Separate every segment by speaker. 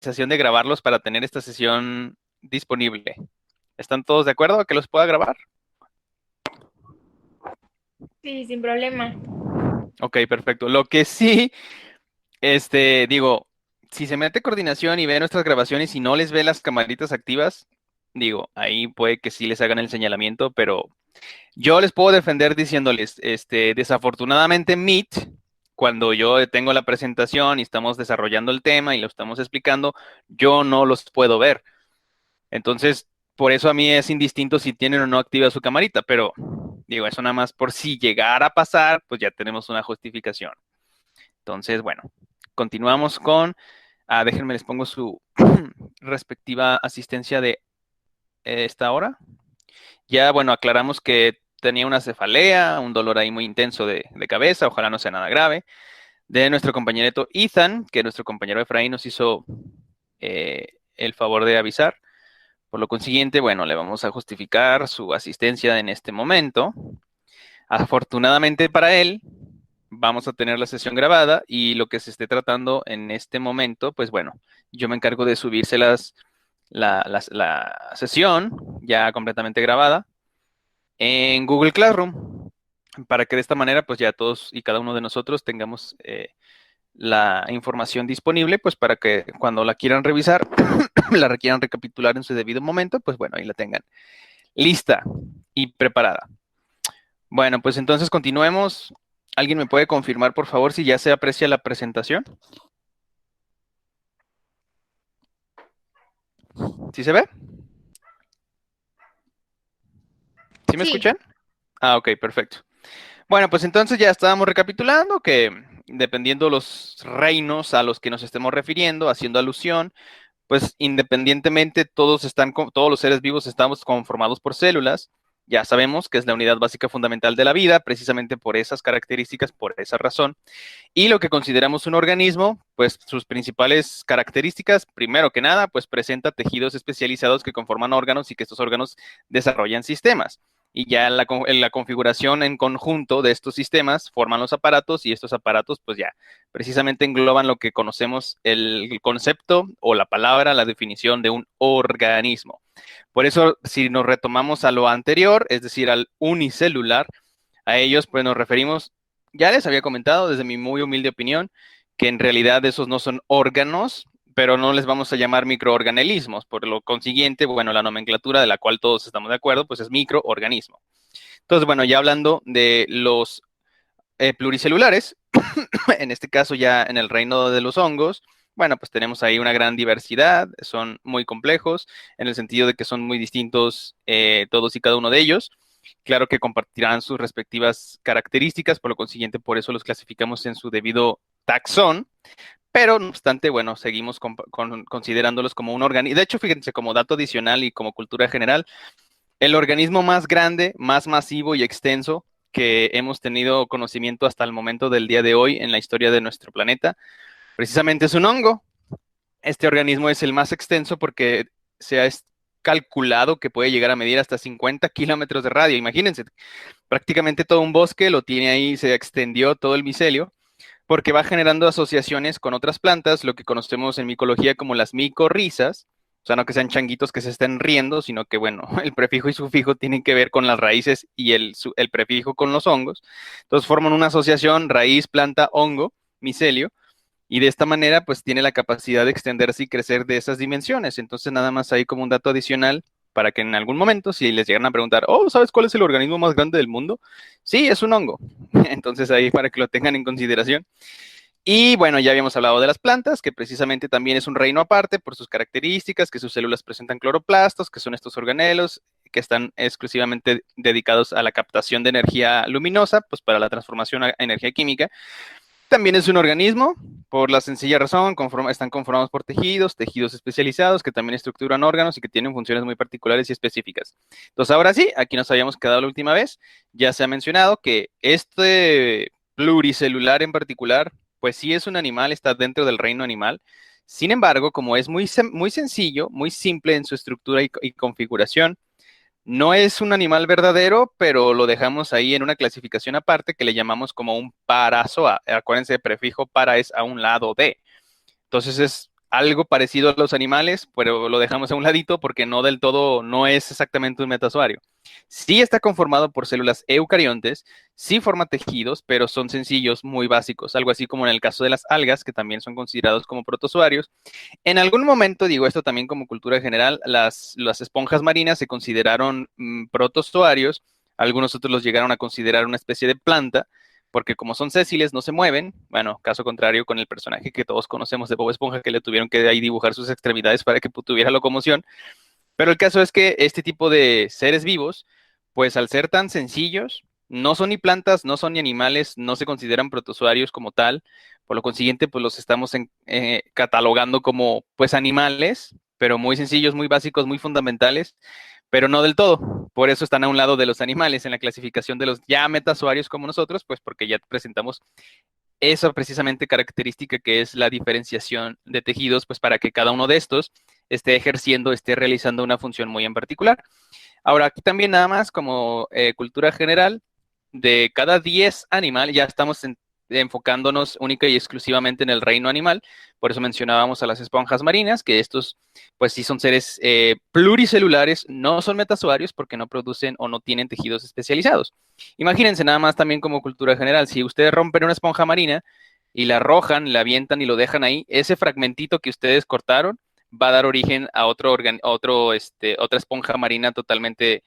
Speaker 1: autorización de grabarlos para tener esta sesión disponible. ¿Están todos de acuerdo a que los pueda grabar?
Speaker 2: Sí, sin problema.
Speaker 1: Ok, perfecto. Lo que sí, digo, si se mete coordinación y ve nuestras grabaciones y no les ve las camaritas activas, digo, ahí puede que sí les hagan el señalamiento, pero yo les puedo defender diciéndoles, desafortunadamente Meet, cuando yo tengo la presentación y estamos desarrollando el tema y lo estamos explicando, yo no los puedo ver. Entonces, por eso a mí es indistinto si tienen o no activa su camarita, pero digo, eso nada más por si llegara a pasar, pues ya tenemos una justificación. Entonces, bueno, continuamos con, déjenme les pongo su respectiva asistencia de esta hora. Ya, bueno, aclaramos que tenía una cefalea, un dolor ahí muy intenso de cabeza, ojalá no sea nada grave. De nuestro compañerito Ethan, que nuestro compañero Efraín nos hizo el favor de avisar. Por lo consiguiente, bueno, le vamos a justificar su asistencia en este momento. Afortunadamente para él, vamos a tener la sesión grabada y lo que se esté tratando en este momento, pues bueno, yo me encargo de subírselas la sesión ya completamente grabada en Google Classroom para que de esta manera, pues ya todos y cada uno de nosotros tengamos la información disponible, pues para que cuando la quieran revisar, la requieran recapitular en su debido momento, pues bueno, ahí la tengan lista y preparada. Bueno, pues entonces continuemos. ¿Alguien me puede confirmar, por favor, si ya se aprecia la presentación? ¿Sí se ve? ¿Sí me
Speaker 2: Sí,
Speaker 1: escuchan? Ah, ok, perfecto. Bueno, pues entonces ya estábamos recapitulando que dependiendo los reinos a los que nos estemos refiriendo, haciendo alusión, pues independientemente todos los seres vivos estamos conformados por células. Ya sabemos que es la unidad básica fundamental de la vida, precisamente por esas características, por esa razón. Y lo que consideramos un organismo, pues sus principales características, primero que nada, pues presenta tejidos especializados que conforman órganos y que estos órganos desarrollan sistemas. Y ya en la configuración en conjunto de estos sistemas forman los aparatos y estos aparatos pues ya precisamente engloban lo que conocemos el concepto o la palabra, la definición de un organismo. Por eso, si nos retomamos a lo anterior, es decir, al unicelular, a ellos pues nos referimos, ya les había comentado desde mi muy humilde opinión, que en realidad esos no son órganos, pero no les vamos a llamar microorganismos. Por lo consiguiente, bueno, la nomenclatura de la cual todos estamos de acuerdo, pues es microorganismo. Entonces, bueno, ya hablando de los pluricelulares, en este caso ya en el reino de los hongos, bueno, pues tenemos ahí una gran diversidad, son muy complejos en el sentido de que son muy distintos todos y cada uno de ellos. Claro que compartirán sus respectivas características, por lo consiguiente, por eso los clasificamos en su debido taxón, pero no obstante, bueno, seguimos considerándolos como un organismo. De hecho, fíjense, como dato adicional y como cultura general, el organismo más grande, más masivo y extenso que hemos tenido conocimiento hasta el momento del día de hoy en la historia de nuestro planeta, precisamente es un hongo. Este organismo es el más extenso porque se ha calculado que puede llegar a medir hasta 50 kilómetros de radio. Imagínense, prácticamente todo un bosque lo tiene ahí, se extendió todo el micelio, porque va generando asociaciones con otras plantas, lo que conocemos en micología como las micorrizas. O sea, no que sean changuitos que se estén riendo, sino que, bueno, el prefijo y sufijo tienen que ver con las raíces y el prefijo con los hongos. Entonces forman una asociación raíz, planta, hongo, micelio, y de esta manera, pues tiene la capacidad de extenderse y crecer de esas dimensiones. Entonces, nada más ahí como un dato adicional para que en algún momento, si les llegan a preguntar, oh, ¿sabes cuál es el organismo más grande del mundo? Sí, es un hongo. Entonces, ahí para que lo tengan en consideración. Y bueno, ya habíamos hablado de las plantas, que precisamente también es un reino aparte por sus características, que sus células presentan cloroplastos, que son estos organelos que están exclusivamente dedicados a la captación de energía luminosa, pues para la transformación a energía química. También es un organismo, por la sencilla razón, están conformados por tejidos especializados que también estructuran órganos y que tienen funciones muy particulares y específicas. Entonces, ahora sí, aquí nos habíamos quedado la última vez. Ya se ha mencionado que este pluricelular en particular, pues sí es un animal, está dentro del reino animal. Sin embargo, como es muy sencillo, muy simple en su estructura y configuración, no es un animal verdadero, pero lo dejamos ahí en una clasificación aparte que le llamamos como un parazoa. Acuérdense, el prefijo para es a un lado de. Entonces es algo parecido a los animales, pero lo dejamos a un ladito porque no del todo, no es exactamente un metazoario. Sí está conformado por células eucariontes, sí forma tejidos, pero son sencillos, muy básicos, algo así como en el caso de las algas, que también son considerados como protozoarios. En algún momento, digo esto también como cultura general, las esponjas marinas se consideraron protozoarios, algunos otros los llegaron a considerar una especie de planta, porque como son sésiles, no se mueven. Bueno, caso contrario con el personaje que todos conocemos de Bob Esponja, que le tuvieron que ahí dibujar sus extremidades para que tuviera locomoción. Pero el caso es que este tipo de seres vivos, pues al ser tan sencillos, no son ni plantas, no son ni animales, no se consideran protozoarios como tal. Por lo consiguiente, pues los estamos catalogando como pues animales, pero muy sencillos, muy básicos, muy fundamentales, pero no del todo. Por eso están a un lado de los animales en la clasificación de los ya metazoarios como nosotros, pues porque ya presentamos esa precisamente característica que es la diferenciación de tejidos, pues para que cada uno de estos esté ejerciendo, esté realizando una función muy en particular. Ahora, aquí también nada más como cultura general, de cada 10 animales, ya estamos enfocándonos única y exclusivamente en el reino animal, por eso mencionábamos a las esponjas marinas, que estos pues sí son seres pluricelulares, no son metazoarios porque no producen o no tienen tejidos especializados. Imagínense nada más también como cultura general, si ustedes rompen una esponja marina y la arrojan, la avientan y lo dejan ahí, ese fragmentito que ustedes cortaron va a dar origen a otra esponja marina totalmente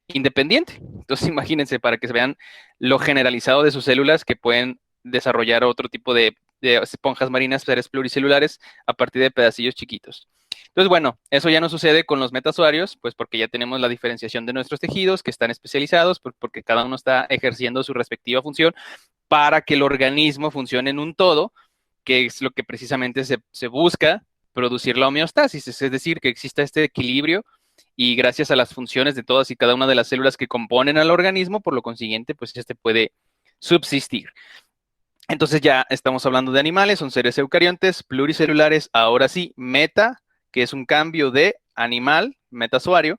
Speaker 1: independiente. Entonces, imagínense para que se vean lo generalizado de sus células que pueden desarrollar otro tipo de esponjas marinas, seres pluricelulares, a partir de pedacillos chiquitos. Entonces, bueno, eso ya no sucede con los metazoarios, pues porque ya tenemos la diferenciación de nuestros tejidos que están especializados, porque cada uno está ejerciendo su respectiva función para que el organismo funcione en un todo, que es lo que precisamente se busca producir la homeostasis, es decir, que exista este equilibrio y gracias a las funciones de todas y cada una de las células que componen al organismo, por lo consiguiente, pues este puede subsistir. Entonces ya estamos hablando de animales, son seres eucariontes, pluricelulares, ahora sí, meta, que es un cambio de animal, metazoario,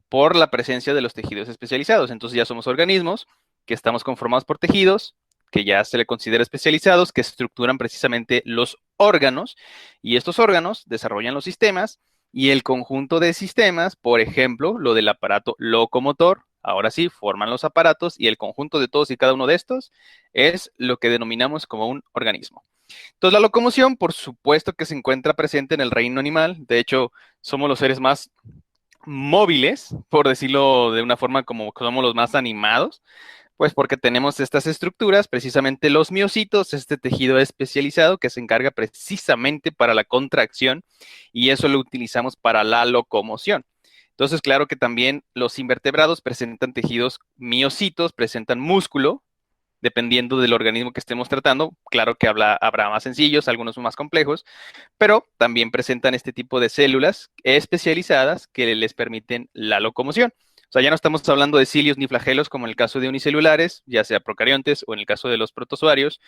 Speaker 1: por la presencia de los tejidos especializados. Entonces ya somos organismos que estamos conformados por tejidos, que ya se le considera especializados, que estructuran precisamente los órganos, y estos órganos desarrollan los sistemas, y el conjunto de sistemas, por ejemplo, lo del aparato locomotor, ahora sí, forman los aparatos, y el conjunto de todos y cada uno de estos es lo que denominamos como un organismo. Entonces, la locomoción, por supuesto que se encuentra presente en el reino animal. De hecho, somos los seres más móviles, por decirlo de una forma como somos los más animados, pues porque tenemos estas estructuras, precisamente los miocitos, este tejido especializado que se encarga precisamente para la contracción y eso lo utilizamos para la locomoción. Entonces, claro que también los invertebrados presentan tejidos miocitos, presentan músculo, dependiendo del organismo que estemos tratando. Claro que habrá más sencillos, algunos más complejos, pero también presentan este tipo de células especializadas que les permiten la locomoción. O sea, ya no estamos hablando de cilios ni flagelos como en el caso de unicelulares, ya sea procariontes o en el caso de los protozoarios.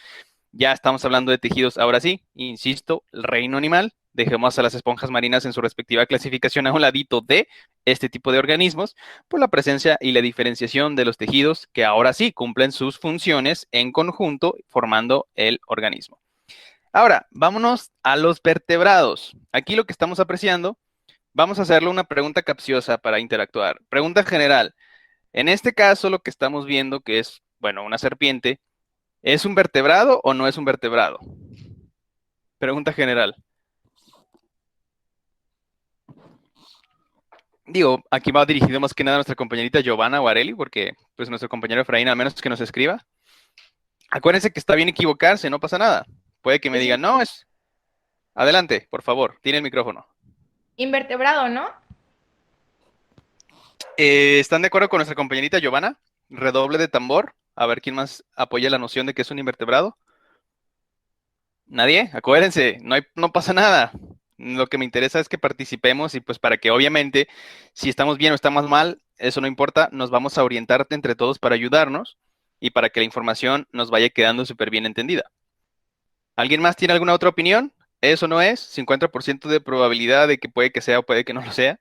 Speaker 1: Ya estamos hablando de tejidos, ahora sí, insisto, el reino animal. Dejemos a las esponjas marinas en su respectiva clasificación a un ladito de este tipo de organismos por la presencia y la diferenciación de los tejidos que ahora sí cumplen sus funciones en conjunto formando el organismo. Ahora, vámonos a los vertebrados. Aquí lo que estamos apreciando, vamos a hacerle una pregunta capciosa para interactuar. Pregunta general. En este caso, lo que estamos viendo, que es, bueno, una serpiente, ¿es un vertebrado o no es un vertebrado? Pregunta general. Digo, aquí va dirigido más que nada a nuestra compañerita Giovanna Guarelli, porque pues nuestro compañero Efraín, a menos que nos escriba. Acuérdense que está bien equivocarse, no pasa nada. Puede que me
Speaker 2: Es
Speaker 1: digan, no, es... Adelante, por favor, tiene el micrófono.
Speaker 2: invertebrado, ¿no?
Speaker 1: ¿Están de acuerdo con nuestra compañerita Giovanna? Redoble de tambor. A ver quién más apoya la noción de que es un invertebrado. Nadie. Acuérdense, no pasa nada. Lo que me interesa es que participemos y pues para que obviamente si estamos bien o estamos mal, eso no importa, nos vamos a orientar entre todos para ayudarnos y para que la información nos vaya quedando súper bien entendida. ¿Alguien más tiene alguna otra opinión? Eso no es 50% de probabilidad de que puede que sea o puede que no lo sea.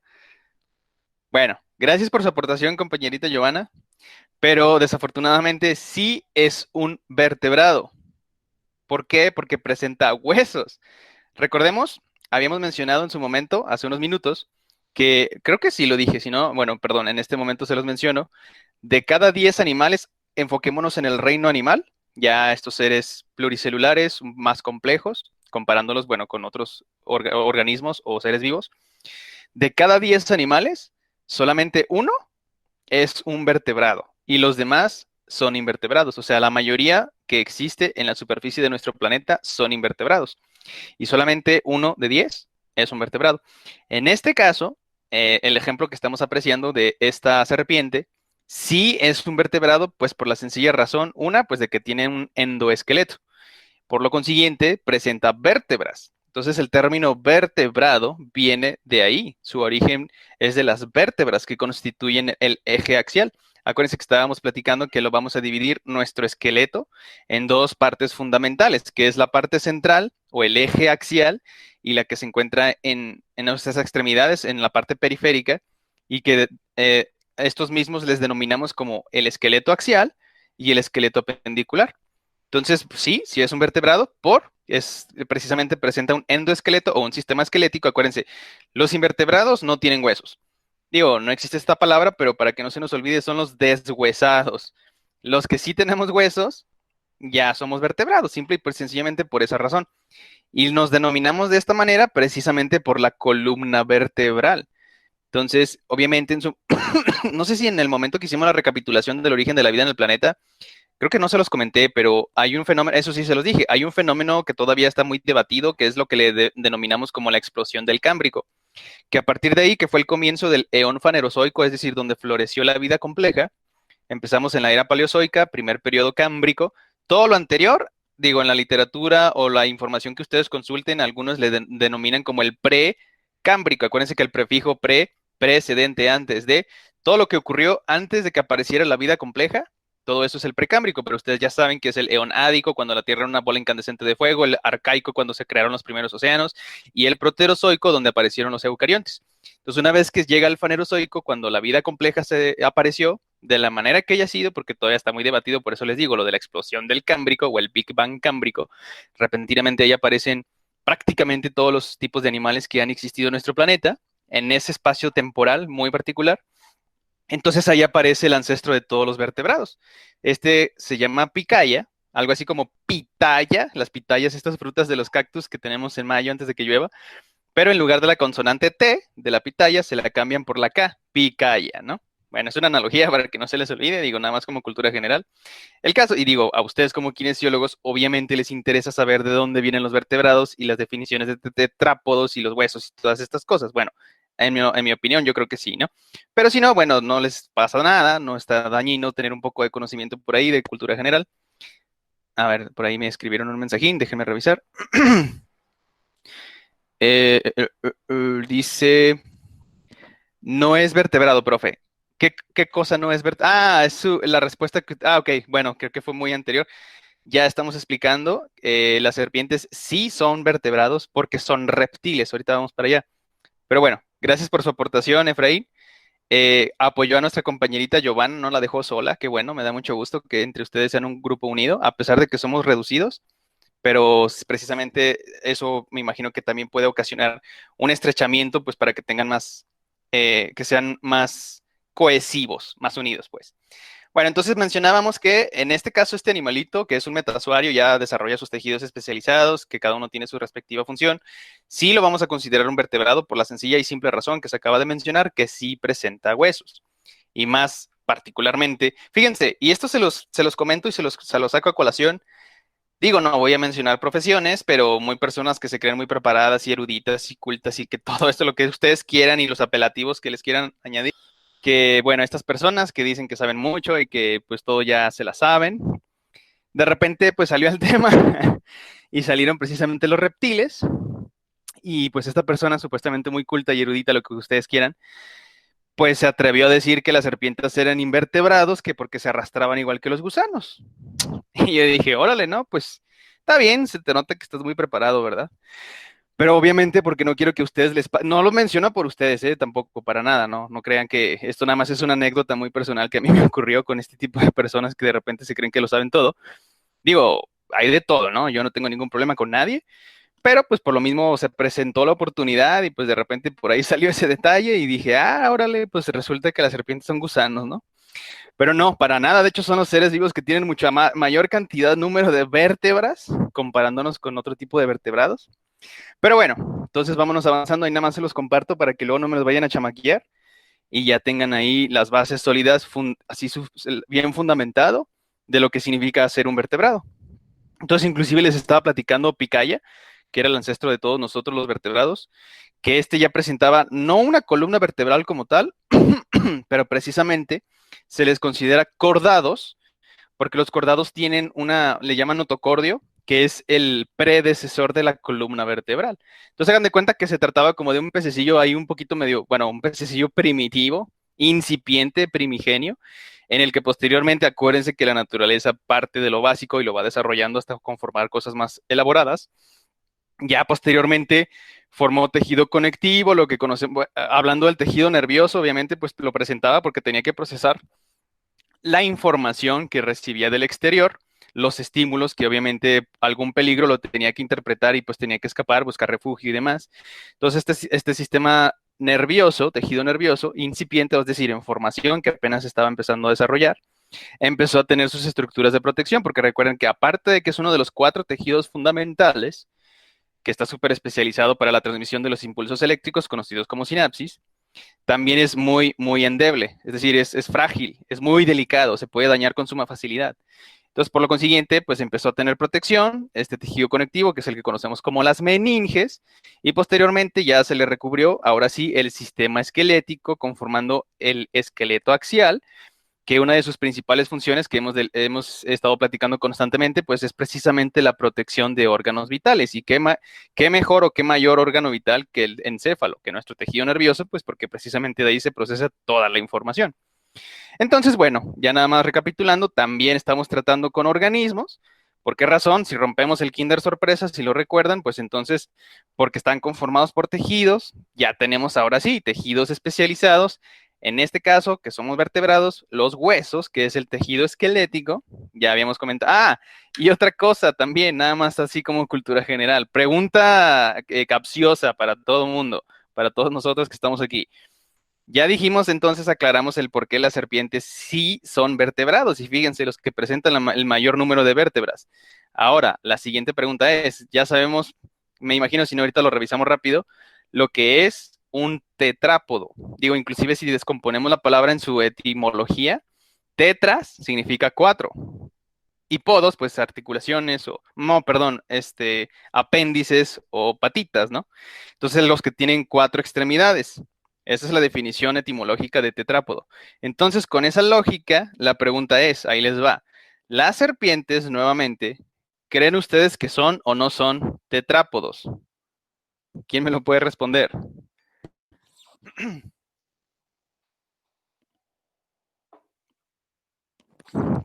Speaker 1: Bueno, gracias por su aportación, compañerita Giovanna. Pero desafortunadamente sí es un vertebrado. ¿Por qué? Porque presenta huesos. Recordemos, habíamos mencionado en su momento, hace unos minutos, que creo que sí lo dije, si no, bueno, perdón, en este momento se los menciono. De cada 10 animales, enfoquémonos en el reino animal, ya estos seres pluricelulares más complejos, comparándolos, bueno, con otros organismos o seres vivos. De cada 10 animales, solamente uno es un vertebrado y los demás son invertebrados. O sea, la mayoría que existe en la superficie de nuestro planeta son invertebrados y solamente uno de 10 es un vertebrado. En este caso, el ejemplo que estamos apreciando de esta serpiente sí es un vertebrado, pues por la sencilla razón, una, pues de que tiene un endoesqueleto. Por lo consiguiente, presenta vértebras. Entonces, el término vertebrado viene de ahí. Su origen es de las vértebras que constituyen el eje axial. Acuérdense que estábamos platicando que lo vamos a dividir nuestro esqueleto en dos partes fundamentales, que es la parte central o el eje axial y la que se encuentra en nuestras extremidades, en la parte periférica, y que estos mismos les denominamos como el esqueleto axial y el esqueleto apendicular. Entonces, pues, sí, sí es un vertebrado, es precisamente presenta un endoesqueleto o un sistema esquelético. Acuérdense, los invertebrados no tienen huesos. Digo, no existe esta palabra, pero para que no se nos olvide, son los deshuesados. Los que sí tenemos huesos, ya somos vertebrados, simple y sencillamente por esa razón. Y nos denominamos de esta manera precisamente por la columna vertebral. Entonces, obviamente, no sé si en el momento que hicimos la recapitulación del origen de la vida en el planeta, creo que no se los comenté, pero hay un fenómeno, eso sí se los dije, hay un fenómeno que todavía está muy debatido, que es lo que le denominamos como la explosión del Cámbrico, que a partir de ahí, que fue el comienzo del eón fanerozoico, es decir, donde floreció la vida compleja, empezamos en la era paleozoica, primer periodo cámbrico, todo lo anterior, digo, en la literatura o la información que ustedes consulten, algunos le denominan como el precámbrico. Acuérdense que el prefijo precedente antes de, todo lo que ocurrió antes de que apareciera la vida compleja, todo eso es el precámbrico, pero ustedes ya saben que es el eón ádico, cuando la Tierra era una bola incandescente de fuego, el arcaico, cuando se crearon los primeros océanos, y el proterozoico, donde aparecieron los eucariontes. Entonces, una vez que llega el fanerozoico, cuando la vida compleja se apareció, de la manera que haya sido, porque todavía está muy debatido, por eso les digo, lo de la explosión del Cámbrico o el Big Bang Cámbrico, repentinamente ahí aparecen prácticamente todos los tipos de animales que han existido en nuestro planeta, en ese espacio temporal muy particular. Entonces ahí aparece el ancestro de todos los vertebrados. Este se llama picaya, algo así como pitaya, las pitayas, estas frutas de los cactus que tenemos en mayo antes de que llueva, pero en lugar de la consonante T de la pitaya se la cambian por la K, picaya, ¿no? Bueno, es una analogía para que no se les olvide, digo, nada más como cultura general. El caso, y digo, a ustedes como kinesiólogos, obviamente les interesa saber de dónde vienen los vertebrados y las definiciones de tetrápodos y los huesos y todas estas cosas. Bueno, en mi opinión, yo creo que sí, ¿no? Pero si no, bueno, no les pasa nada, no está dañino tener un poco de conocimiento por ahí de cultura general. A ver, por ahí me escribieron un mensajín, déjenme revisar. Dice, no es vertebrado, profe. ¿Qué cosa no es vertebrado? Ah, es la respuesta que... Ah, ok, bueno, creo que fue muy anterior. Ya estamos explicando, las serpientes sí son vertebrados porque son reptiles. Ahorita vamos para allá. Pero bueno, gracias por su aportación, Efraín. Apoyó a nuestra compañerita Giovanna, no la dejó sola. Qué bueno, me da mucho gusto que entre ustedes sean un grupo unido, a pesar de que somos reducidos. Pero precisamente eso me imagino que también puede ocasionar un estrechamiento, pues para que tengan más, que sean más cohesivos, más unidos, pues. Bueno, entonces mencionábamos que en este caso este animalito, que es un metazoario, ya desarrolla sus tejidos especializados, que cada uno tiene su respectiva función. Sí lo vamos a considerar un vertebrado por la sencilla y simple razón que se acaba de mencionar, que sí presenta huesos. Y más particularmente, fíjense, y esto se los comento y se los saco a colación. Digo, no voy a mencionar profesiones, pero muy personas que se creen muy preparadas y eruditas y cultas y que todo esto lo que ustedes quieran y los apelativos que les quieran añadir, que bueno, estas personas que dicen que saben mucho y que pues todo ya se la saben, de repente pues salió al tema y salieron precisamente los reptiles y pues esta persona supuestamente muy culta y erudita, lo que ustedes quieran, pues se atrevió a decir que las serpientes eran invertebrados, que porque se arrastraban igual que los gusanos. Y yo dije, órale, ¿no? Pues está bien, se te nota que estás muy preparado, ¿verdad? Pero obviamente porque no quiero que ustedes no lo menciono por ustedes, tampoco para nada, ¿no? No crean que esto nada más es una anécdota muy personal que a mí me ocurrió con este tipo de personas que de repente se creen que lo saben todo. Digo, hay de todo, ¿no? Yo no tengo ningún problema con nadie, pero pues por lo mismo se presentó la oportunidad y pues de repente por ahí salió ese detalle y dije, órale, pues resulta que las serpientes son gusanos, ¿no? Pero no, para nada, de hecho son los seres vivos que tienen mucha mayor cantidad, número de vértebras, comparándonos con otro tipo de vertebrados. Pero bueno, entonces vámonos avanzando y nada más se los comparto para que luego no me los vayan a chamaquear y ya tengan ahí las bases sólidas, así bien fundamentado de lo que significa ser un vertebrado. Entonces, inclusive les estaba platicando Picaya, que era el ancestro de todos nosotros los vertebrados, que este ya presentaba no una columna vertebral como tal, pero precisamente se les considera cordados, porque los cordados tienen le llaman notocordio, que es el predecesor de la columna vertebral. Entonces hagan de cuenta que se trataba como de un pececillo ahí un poquito medio, bueno, un pececillo primitivo, incipiente, primigenio, en el que posteriormente acuérdense que la naturaleza parte de lo básico y lo va desarrollando hasta conformar cosas más elaboradas. Ya posteriormente formó tejido conectivo, lo que conocemos, hablando del tejido nervioso, obviamente, pues lo presentaba porque tenía que procesar la información que recibía del exterior, los estímulos que obviamente algún peligro lo tenía que interpretar y pues tenía que escapar, buscar refugio y demás. Entonces este sistema nervioso, tejido nervioso, incipiente, es decir, en formación que apenas estaba empezando a desarrollar, empezó a tener sus estructuras de protección, porque recuerden que aparte de que es uno de los 4 tejidos fundamentales, que está súper especializado para la transmisión de los impulsos eléctricos conocidos como sinapsis, también es muy, muy endeble, es decir, es frágil, es muy delicado, se puede dañar con suma facilidad. Entonces, por lo consiguiente, pues empezó a tener protección, este tejido conectivo, que es el que conocemos como las meninges, y posteriormente ya se le recubrió, ahora sí, el sistema esquelético, conformando el esqueleto axial, que una de sus principales funciones que hemos estado platicando constantemente, pues es precisamente la protección de órganos vitales. ¿Y qué mejor o qué mayor órgano vital que el encéfalo, que nuestro tejido nervioso? Pues porque precisamente de ahí se procesa toda la información. Entonces, bueno, ya nada más recapitulando, también estamos tratando con organismos. ¿Por qué razón? Si rompemos el Kinder Sorpresa, si lo recuerdan, pues entonces, porque están conformados por tejidos, ya tenemos ahora sí tejidos especializados. En este caso, que somos vertebrados, los huesos, que es el tejido esquelético, ya habíamos comentado. Y otra cosa también, nada más así como cultura general. Pregunta capciosa para todo el mundo, para todos nosotros que estamos aquí. Ya dijimos entonces, aclaramos el por qué las serpientes sí son vertebrados y fíjense los que presentan el mayor número de vértebras. Ahora, la siguiente pregunta es, ya sabemos, me imagino si no ahorita lo revisamos rápido, lo que es un tetrápodo. Digo, inclusive si descomponemos la palabra en su etimología, tetras significa 4 y podos, pues articulaciones o, no, perdón, apéndices o patitas, ¿no? Entonces los que tienen 4 extremidades. Esa es la definición etimológica de tetrápodo. Entonces, con esa lógica, la pregunta es, ahí les va. Las serpientes, nuevamente, ¿creen ustedes que son o no son tetrápodos? ¿Quién me lo puede responder?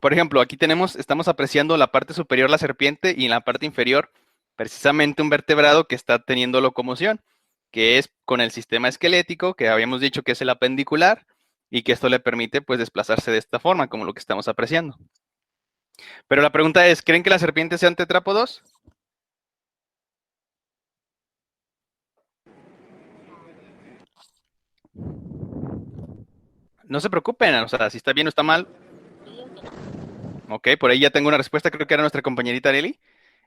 Speaker 1: Por ejemplo, aquí estamos apreciando la parte superior de la serpiente y en la parte inferior, precisamente un vertebrado que está teniendo locomoción, que es con el sistema esquelético, que habíamos dicho que es el apendicular, y que esto le permite pues desplazarse de esta forma, como lo que estamos apreciando. Pero la pregunta es, ¿creen que las serpientes sean tetrápodos? No se preocupen, o sea, si está bien o está mal. Ok, por ahí ya tengo una respuesta, creo que era nuestra compañerita Areli.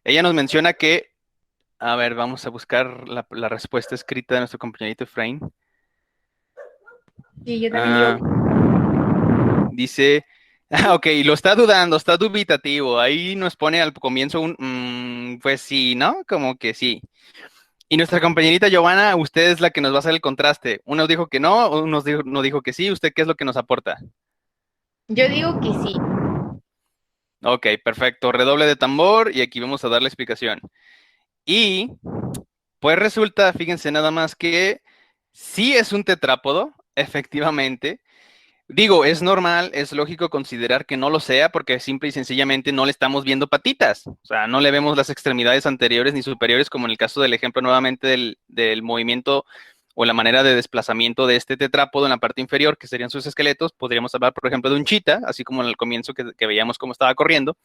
Speaker 1: Ella nos menciona que, a ver, vamos a buscar la respuesta escrita de nuestro compañerito Efraín.
Speaker 2: Sí, yo también digo
Speaker 1: Ah, dice, ok, lo está dudando, está dubitativo. Ahí nos pone al comienzo pues sí, ¿no? Como que sí. Y nuestra compañerita Giovanna, usted es la que nos va a hacer el contraste. Uno dijo que no, no dijo que sí. ¿Usted qué es lo que nos aporta?
Speaker 2: yo digo que sí.
Speaker 1: Ok, perfecto. Redoble de tambor y aquí vamos a dar la explicación. Y pues resulta, fíjense nada más que sí es un tetrápodo, efectivamente. Digo, es normal, es lógico considerar que no lo sea porque simple y sencillamente no le estamos viendo patitas. O sea, no le vemos las extremidades anteriores ni superiores, como en el caso del ejemplo nuevamente del movimiento o la manera de desplazamiento de este tetrápodo en la parte inferior, que serían sus esqueletos. Podríamos hablar, por ejemplo, de un chita, así como en el comienzo que veíamos cómo estaba corriendo.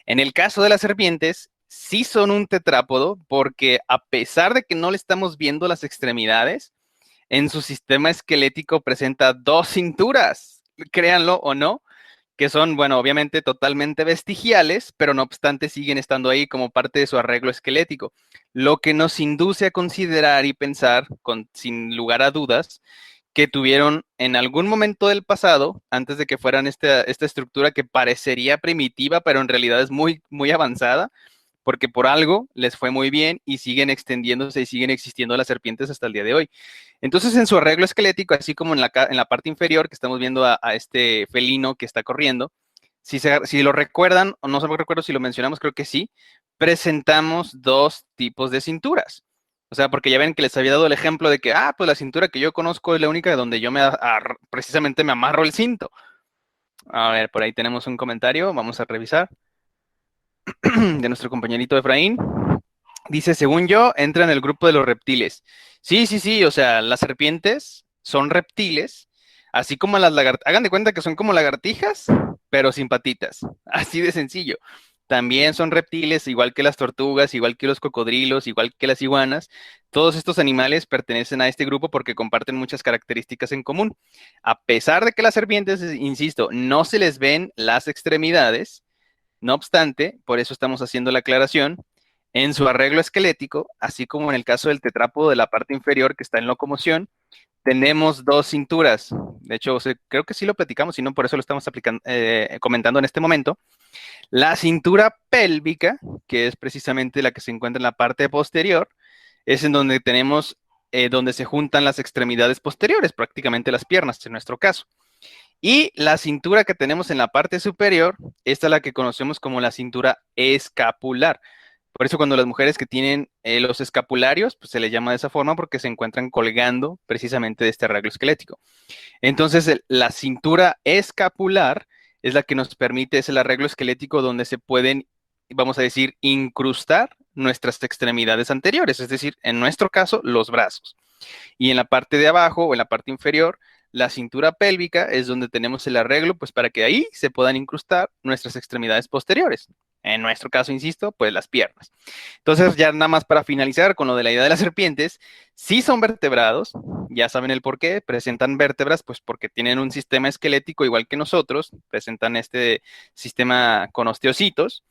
Speaker 1: En el caso de las serpientes, sí son un tetrápodo porque a pesar de que no le estamos viendo las extremidades, en su sistema esquelético presenta dos cinturas, créanlo o no, que son, bueno, obviamente totalmente vestigiales, pero no obstante siguen estando ahí como parte de su arreglo esquelético, lo que nos induce a considerar y pensar, sin lugar a dudas, que tuvieron en algún momento del pasado, antes de que fueran esta estructura que parecería primitiva, pero en realidad es muy, muy avanzada, porque por algo les fue muy bien y siguen extendiéndose y siguen existiendo las serpientes hasta el día de hoy. Entonces, en su arreglo esquelético, así como en la parte inferior, que estamos viendo a este felino que está corriendo, si lo recuerdan, o no sé, recuerdo si lo mencionamos, creo que sí, presentamos dos tipos de cinturas. O sea, porque ya ven que les había dado el ejemplo de que, pues la cintura que yo conozco es la única donde yo precisamente me amarro el cinto. A ver, por ahí tenemos un comentario, vamos a revisar, de nuestro compañerito Efraín. Dice, según yo, entra en el grupo de los reptiles. Sí, sí, sí, o sea, las serpientes son reptiles, así como las lagartijas. Hagan de cuenta que son como lagartijas, pero sin patitas. Así de sencillo. También son reptiles, igual que las tortugas, igual que los cocodrilos, igual que las iguanas. Todos estos animales pertenecen a este grupo porque comparten muchas características en común. A pesar de que las serpientes, insisto, no se les ven las extremidades, no obstante, por eso estamos haciendo la aclaración, en su arreglo esquelético, así como en el caso del tetrápodo de la parte inferior que está en locomoción, tenemos dos cinturas. De hecho, creo que sí lo platicamos, si no, por eso lo estamos comentando en este momento. La cintura pélvica, que es precisamente la que se encuentra en la parte posterior, es en donde tenemos, donde se juntan las extremidades posteriores, prácticamente las piernas, en nuestro caso. Y la cintura que tenemos en la parte superior, esta es la que conocemos como la cintura escapular. Por eso cuando las mujeres que tienen los escapularios, pues se les llama de esa forma porque se encuentran colgando precisamente de este arreglo esquelético. Entonces, la cintura escapular es la que nos permite, es el arreglo esquelético donde se pueden, vamos a decir, incrustar nuestras extremidades anteriores, es decir, en nuestro caso, los brazos. Y en la parte de abajo o en la parte inferior, la cintura pélvica es donde tenemos el arreglo, pues para que ahí se puedan incrustar nuestras extremidades posteriores. En nuestro caso, insisto, pues las piernas. Entonces, ya nada más para finalizar con lo de la idea de las serpientes, sí son vertebrados, ya saben el por qué, presentan vértebras, pues porque tienen un sistema esquelético igual que nosotros, presentan este sistema con osteocitos.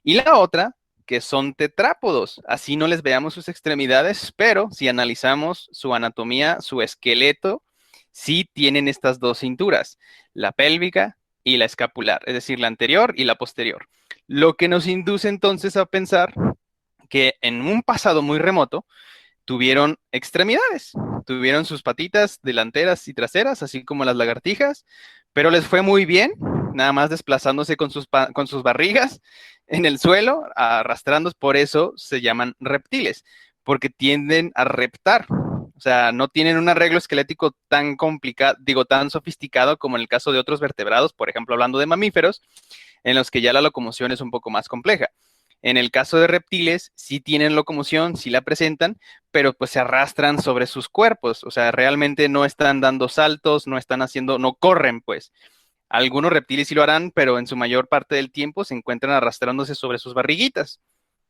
Speaker 1: Y la otra, que son tetrápodos. Así no les veamos sus extremidades, pero si analizamos su anatomía, su esqueleto, sí tienen estas dos cinturas, la pélvica y la escapular, es decir, la anterior y la posterior. Lo que nos induce entonces a pensar que en un pasado muy remoto tuvieron extremidades, tuvieron sus patitas delanteras y traseras, así como las lagartijas, pero les fue muy bien, nada más desplazándose con sus barrigas en el suelo, arrastrando, por eso se llaman reptiles, porque tienden a reptar. O sea, no tienen un arreglo esquelético tan complicado, digo, tan sofisticado como en el caso de otros vertebrados, por ejemplo, hablando de mamíferos, en los que ya la locomoción es un poco más compleja. En el caso de reptiles, sí tienen locomoción, sí la presentan, pero pues se arrastran sobre sus cuerpos, o sea, realmente no están dando saltos, no están haciendo, no corren, pues. Algunos reptiles sí lo harán, pero en su mayor parte del tiempo se encuentran arrastrándose sobre sus barriguitas.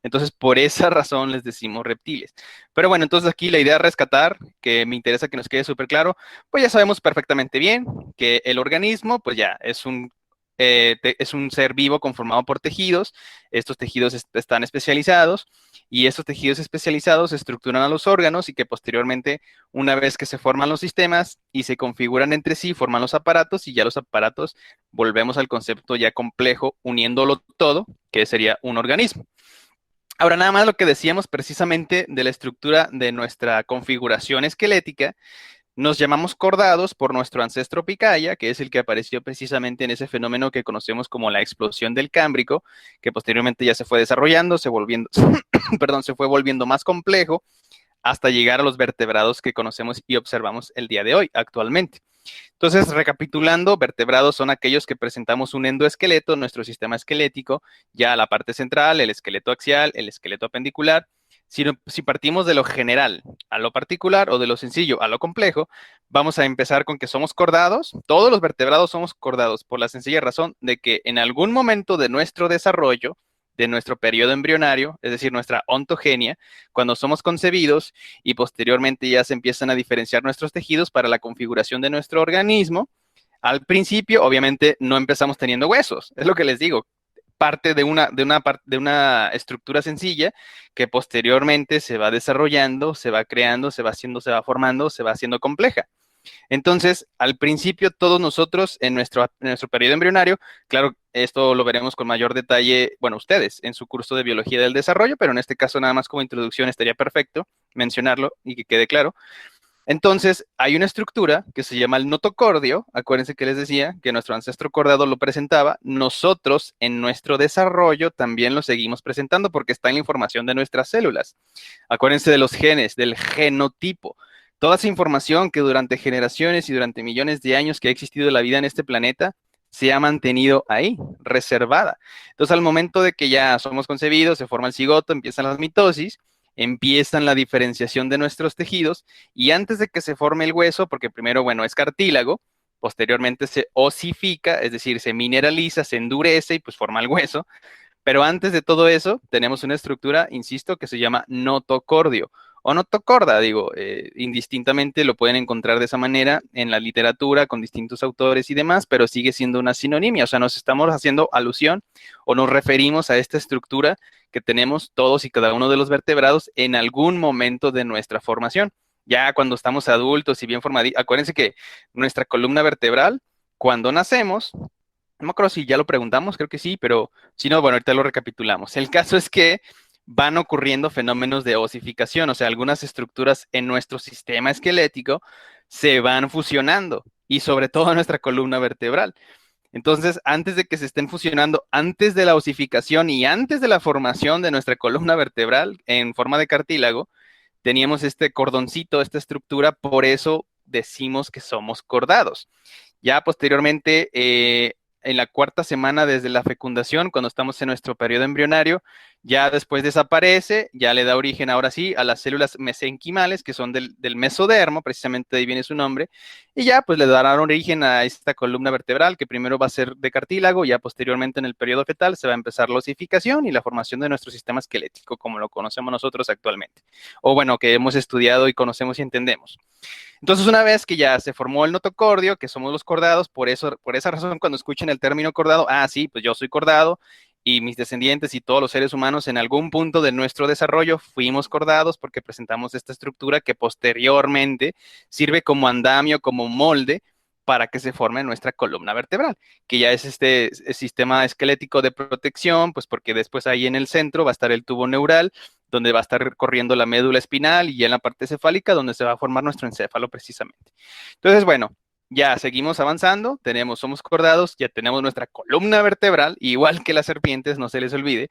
Speaker 1: Entonces, por esa razón les decimos reptiles. Pero bueno, entonces aquí la idea es rescatar, que me interesa que nos quede súper claro, pues ya sabemos perfectamente bien que el organismo, pues ya es un ser vivo conformado por tejidos. Estos tejidos están especializados y estos tejidos especializados estructuran a los órganos y que posteriormente, una vez que se forman los sistemas y se configuran entre sí, forman los aparatos y ya los aparatos volvemos al concepto ya complejo, uniéndolo todo, que sería un organismo. Ahora, nada más lo que decíamos precisamente de la estructura de nuestra configuración esquelética, nos llamamos cordados por nuestro ancestro Picaya, que es el que apareció precisamente en ese fenómeno que conocemos como la explosión del Cámbrico, que posteriormente ya se fue desarrollando, perdón, se fue volviendo más complejo hasta llegar a los vertebrados que conocemos y observamos el día de hoy, actualmente. Entonces, recapitulando, vertebrados son aquellos que presentamos un endoesqueleto, nuestro sistema esquelético, ya la parte central, el esqueleto axial, el esqueleto apendicular. Si partimos de lo general a lo particular o de lo sencillo a lo complejo, vamos a empezar con que somos cordados. Todos los vertebrados somos cordados por la sencilla razón de que en algún momento de nuestro desarrollo, de nuestro periodo embrionario, es decir, nuestra ontogenia, cuando somos concebidos y posteriormente ya se empiezan a diferenciar nuestros tejidos para la configuración de nuestro organismo. Al principio, obviamente, no empezamos teniendo huesos, es lo que les digo, parte de una estructura sencilla que posteriormente se va desarrollando, se va creando, se va haciendo, se va formando, se va haciendo compleja. Entonces, al principio, todos nosotros en nuestro periodo embrionario, claro, esto lo veremos con mayor detalle, bueno, ustedes en su curso de biología del desarrollo, pero en este caso nada más como introducción estaría perfecto mencionarlo y que quede claro. Entonces, hay una estructura que se llama el notocordio. Acuérdense que les decía que nuestro ancestro cordado lo presentaba. Nosotros, en nuestro desarrollo, también lo seguimos presentando porque está en la información de nuestras células. Acuérdense de los genes, del genotipo. Toda esa información que durante generaciones y durante millones de años que ha existido la vida en este planeta se ha mantenido ahí, reservada. Entonces, al momento de que ya somos concebidos, se forma el cigoto, empiezan las mitosis, empiezan la diferenciación de nuestros tejidos y antes de que se forme el hueso, porque primero, bueno, es cartílago, posteriormente se osifica, es decir, se mineraliza, se endurece y pues forma el hueso. Pero antes de todo eso, tenemos una estructura, insisto, que se llama notocordio o notocorda, digo, indistintamente lo pueden encontrar de esa manera en la literatura con distintos autores y demás, pero sigue siendo una sinonimia, o sea, nos estamos haciendo alusión o nos referimos a esta estructura que tenemos todos y cada uno de los vertebrados en algún momento de nuestra formación. Ya cuando estamos adultos y bien formados, acuérdense que nuestra columna vertebral, cuando nacemos, no me acuerdo si ya lo preguntamos, creo que sí, pero si no, bueno, ahorita lo recapitulamos. El caso es que van ocurriendo fenómenos de osificación, o sea, algunas estructuras en nuestro sistema esquelético se van fusionando y sobre todo nuestra columna vertebral. Entonces, antes de que se estén fusionando, antes de la osificación y antes de la formación de nuestra columna vertebral en forma de cartílago, teníamos este cordoncito, esta estructura, por eso decimos que somos cordados. Ya posteriormente, en la cuarta semana desde la fecundación, cuando estamos en nuestro periodo embrionario, ya después desaparece, ya le da origen ahora sí a las células mesenquimales, que son del mesodermo, precisamente de ahí viene su nombre, y ya pues le darán origen a esta columna vertebral, que primero va a ser de cartílago, ya posteriormente en el periodo fetal se va a empezar la osificación y la formación de nuestro sistema esquelético, como lo conocemos nosotros actualmente, o bueno, que hemos estudiado y conocemos y entendemos. Entonces, una vez que ya se formó el notocordio, que somos los cordados, por eso, por esa razón, cuando escuchen el término cordado, ah, sí, pues yo soy cordado y mis descendientes y todos los seres humanos en algún punto de nuestro desarrollo fuimos cordados porque presentamos esta estructura que posteriormente sirve como andamio, como molde para que se forme nuestra columna vertebral, que ya es este sistema esquelético de protección, pues porque después ahí en el centro va a estar el tubo neural, donde va a estar corriendo la médula espinal y en la parte cefálica donde se va a formar nuestro encéfalo precisamente. Entonces, bueno, ya seguimos avanzando, somos cordados, ya tenemos nuestra columna vertebral, igual que las serpientes, no se les olvide,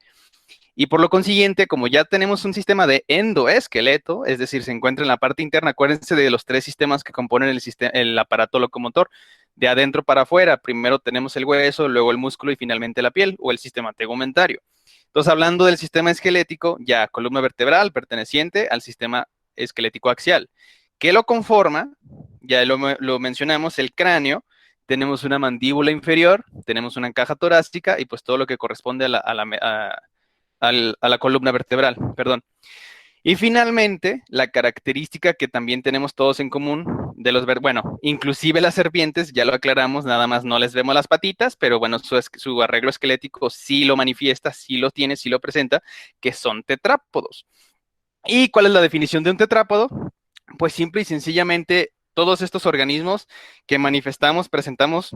Speaker 1: y por lo consiguiente, como ya tenemos un sistema de endoesqueleto, es decir, se encuentra en la parte interna, acuérdense de los tres sistemas que componen el aparato locomotor, de adentro para afuera, primero tenemos el hueso, luego el músculo y finalmente la piel o el sistema tegumentario. Entonces, hablando del sistema esquelético, ya columna vertebral perteneciente al sistema esquelético axial. ¿Qué lo conforma? Ya lo mencionamos, el cráneo. Tenemos una mandíbula inferior, tenemos una caja torácica y pues todo lo que corresponde a la columna vertebral, perdón. Y finalmente, la característica que también tenemos todos en común de bueno, inclusive las serpientes, ya lo aclaramos, nada más no les vemos las patitas, pero bueno, su arreglo esquelético sí lo manifiesta, sí lo tiene, sí lo presenta, que son tetrápodos. ¿Y cuál es la definición de un tetrápodo? Pues simple y sencillamente todos estos organismos que manifestamos, presentamos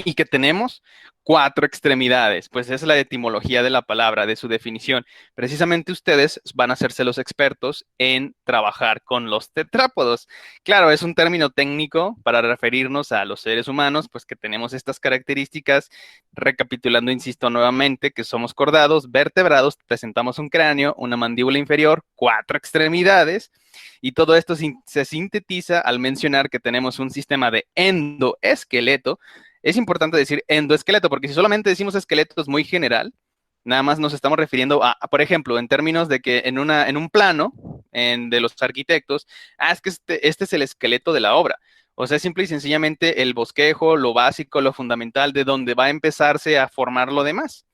Speaker 1: y que tenemos cuatro extremidades, pues esa es la etimología de la palabra, de su definición. Precisamente ustedes van a hacerse los expertos en trabajar con los tetrápodos. Claro, es un término técnico para referirnos a los seres humanos, pues que tenemos estas características, recapitulando, insisto nuevamente, que somos cordados, vertebrados, presentamos un cráneo, una mandíbula inferior, cuatro extremidades, y todo esto se sintetiza al mencionar que tenemos un sistema de endoesqueleto. Es importante decir endoesqueleto, porque si solamente decimos esqueleto es muy general, nada más nos estamos refiriendo por ejemplo, en términos de que en un plano de los arquitectos, es que este es el esqueleto de la obra. O sea, simple y sencillamente el bosquejo, lo básico, lo fundamental, de donde va a empezarse a formar lo demás.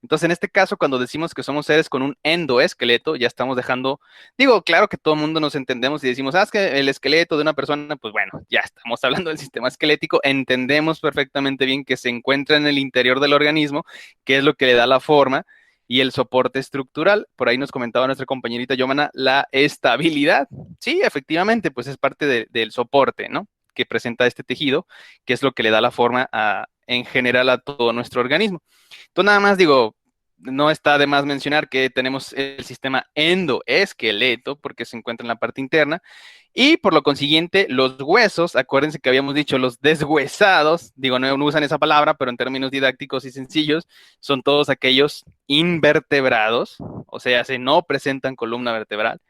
Speaker 1: Entonces, en este caso, cuando decimos que somos seres con un endoesqueleto, ya estamos dejando, digo, claro que todo el mundo nos entendemos y decimos, ah, es que el esqueleto de una persona, pues bueno, ya estamos hablando del sistema esquelético, entendemos perfectamente bien que se encuentra en el interior del organismo, que es lo que le da la forma y el soporte estructural. Por ahí nos comentaba nuestra compañerita Yomana, la estabilidad. Sí, efectivamente, pues es parte del soporte, ¿no? Que presenta este tejido, que es lo que le da la forma en general a todo nuestro organismo. Entonces, nada más digo, no está de más mencionar que tenemos el sistema endoesqueleto, porque se encuentra en la parte interna, y por lo consiguiente, los huesos, acuérdense que habíamos dicho los deshuesados, digo, no usan esa palabra, pero en términos didácticos y sencillos, son todos aquellos invertebrados, o sea, se no presentan columna vertebral,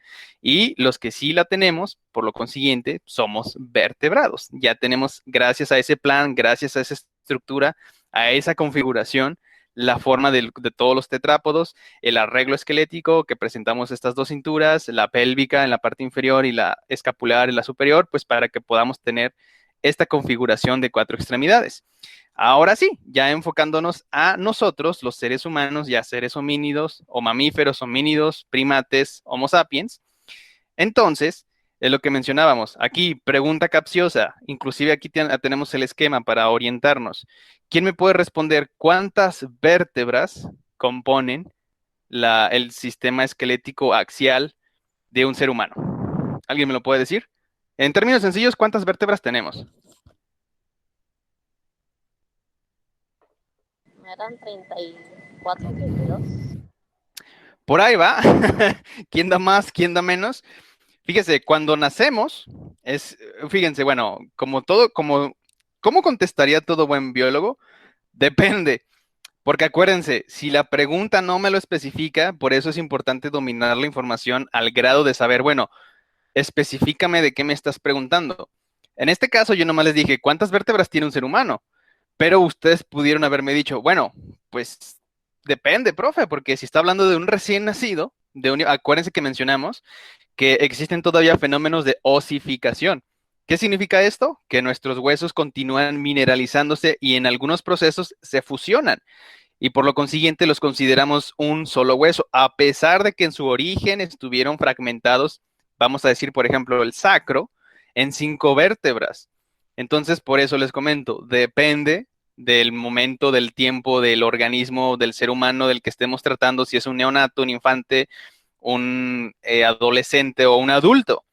Speaker 1: y los que sí la tenemos, por lo consiguiente, somos vertebrados. Ya tenemos, gracias a ese plan, gracias a esa estructura, a esa configuración, la forma de todos los tetrápodos, el arreglo esquelético que presentamos estas dos cinturas, la pélvica en la parte inferior y la escapular en la superior, pues para que podamos tener esta configuración de cuatro extremidades. Ahora sí, ya enfocándonos a nosotros, los seres humanos, ya seres homínidos o mamíferos, homínidos, primates, homo sapiens. Entonces, es lo que mencionábamos. Aquí, pregunta capciosa. Inclusive aquí tenemos el esquema para orientarnos. ¿Quién me puede responder cuántas vértebras componen el sistema esquelético axial de un ser humano? ¿Alguien me lo puede decir? En términos sencillos, ¿cuántas vértebras tenemos?
Speaker 3: Eran 34, 32.
Speaker 1: Por ahí va. ¿Quién da más? ¿Quién da menos? Fíjese, cuando nacemos, fíjense, bueno, como todo, ¿cómo contestaría todo buen biólogo? Depende, porque acuérdense, si la pregunta no me lo especifica, por eso es importante dominar la información al grado de saber, bueno, especifícame de qué me estás preguntando. En este caso, yo nomás les dije, ¿cuántas vértebras tiene un ser humano? Pero ustedes pudieron haberme dicho, bueno, pues depende, profe, porque si está hablando de un recién nacido, acuérdense que mencionamos que existen todavía fenómenos de osificación. ¿Qué significa esto? Que nuestros huesos continúan mineralizándose y en algunos procesos se fusionan y por lo consiguiente los consideramos un solo hueso, a pesar de que en su origen estuvieron fragmentados, vamos a decir, por ejemplo, el sacro, en 5 vértebras. Entonces, por eso les comento, depende del momento, del tiempo, del organismo, del ser humano del que estemos tratando, si es un neonato, un infante, un adolescente o un adulto.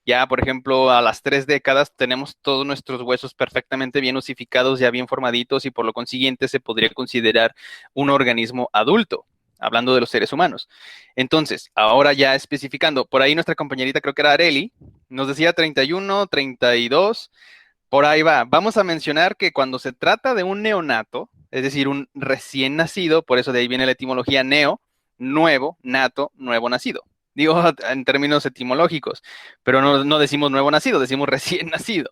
Speaker 1: Ya, por ejemplo, a las 3 décadas tenemos todos nuestros huesos perfectamente bien osificados, ya bien formaditos y por lo consiguiente se podría considerar un organismo adulto, hablando de los seres humanos. Entonces, ahora ya especificando, por ahí nuestra compañerita, creo que era Areli, nos decía 31, 32, por ahí va. Vamos a mencionar que cuando se trata de un neonato, es decir, un recién nacido, por eso de ahí viene la etimología neo, nuevo, nato, nuevo nacido. Digo en términos etimológicos, pero no decimos nuevo nacido, decimos recién nacido.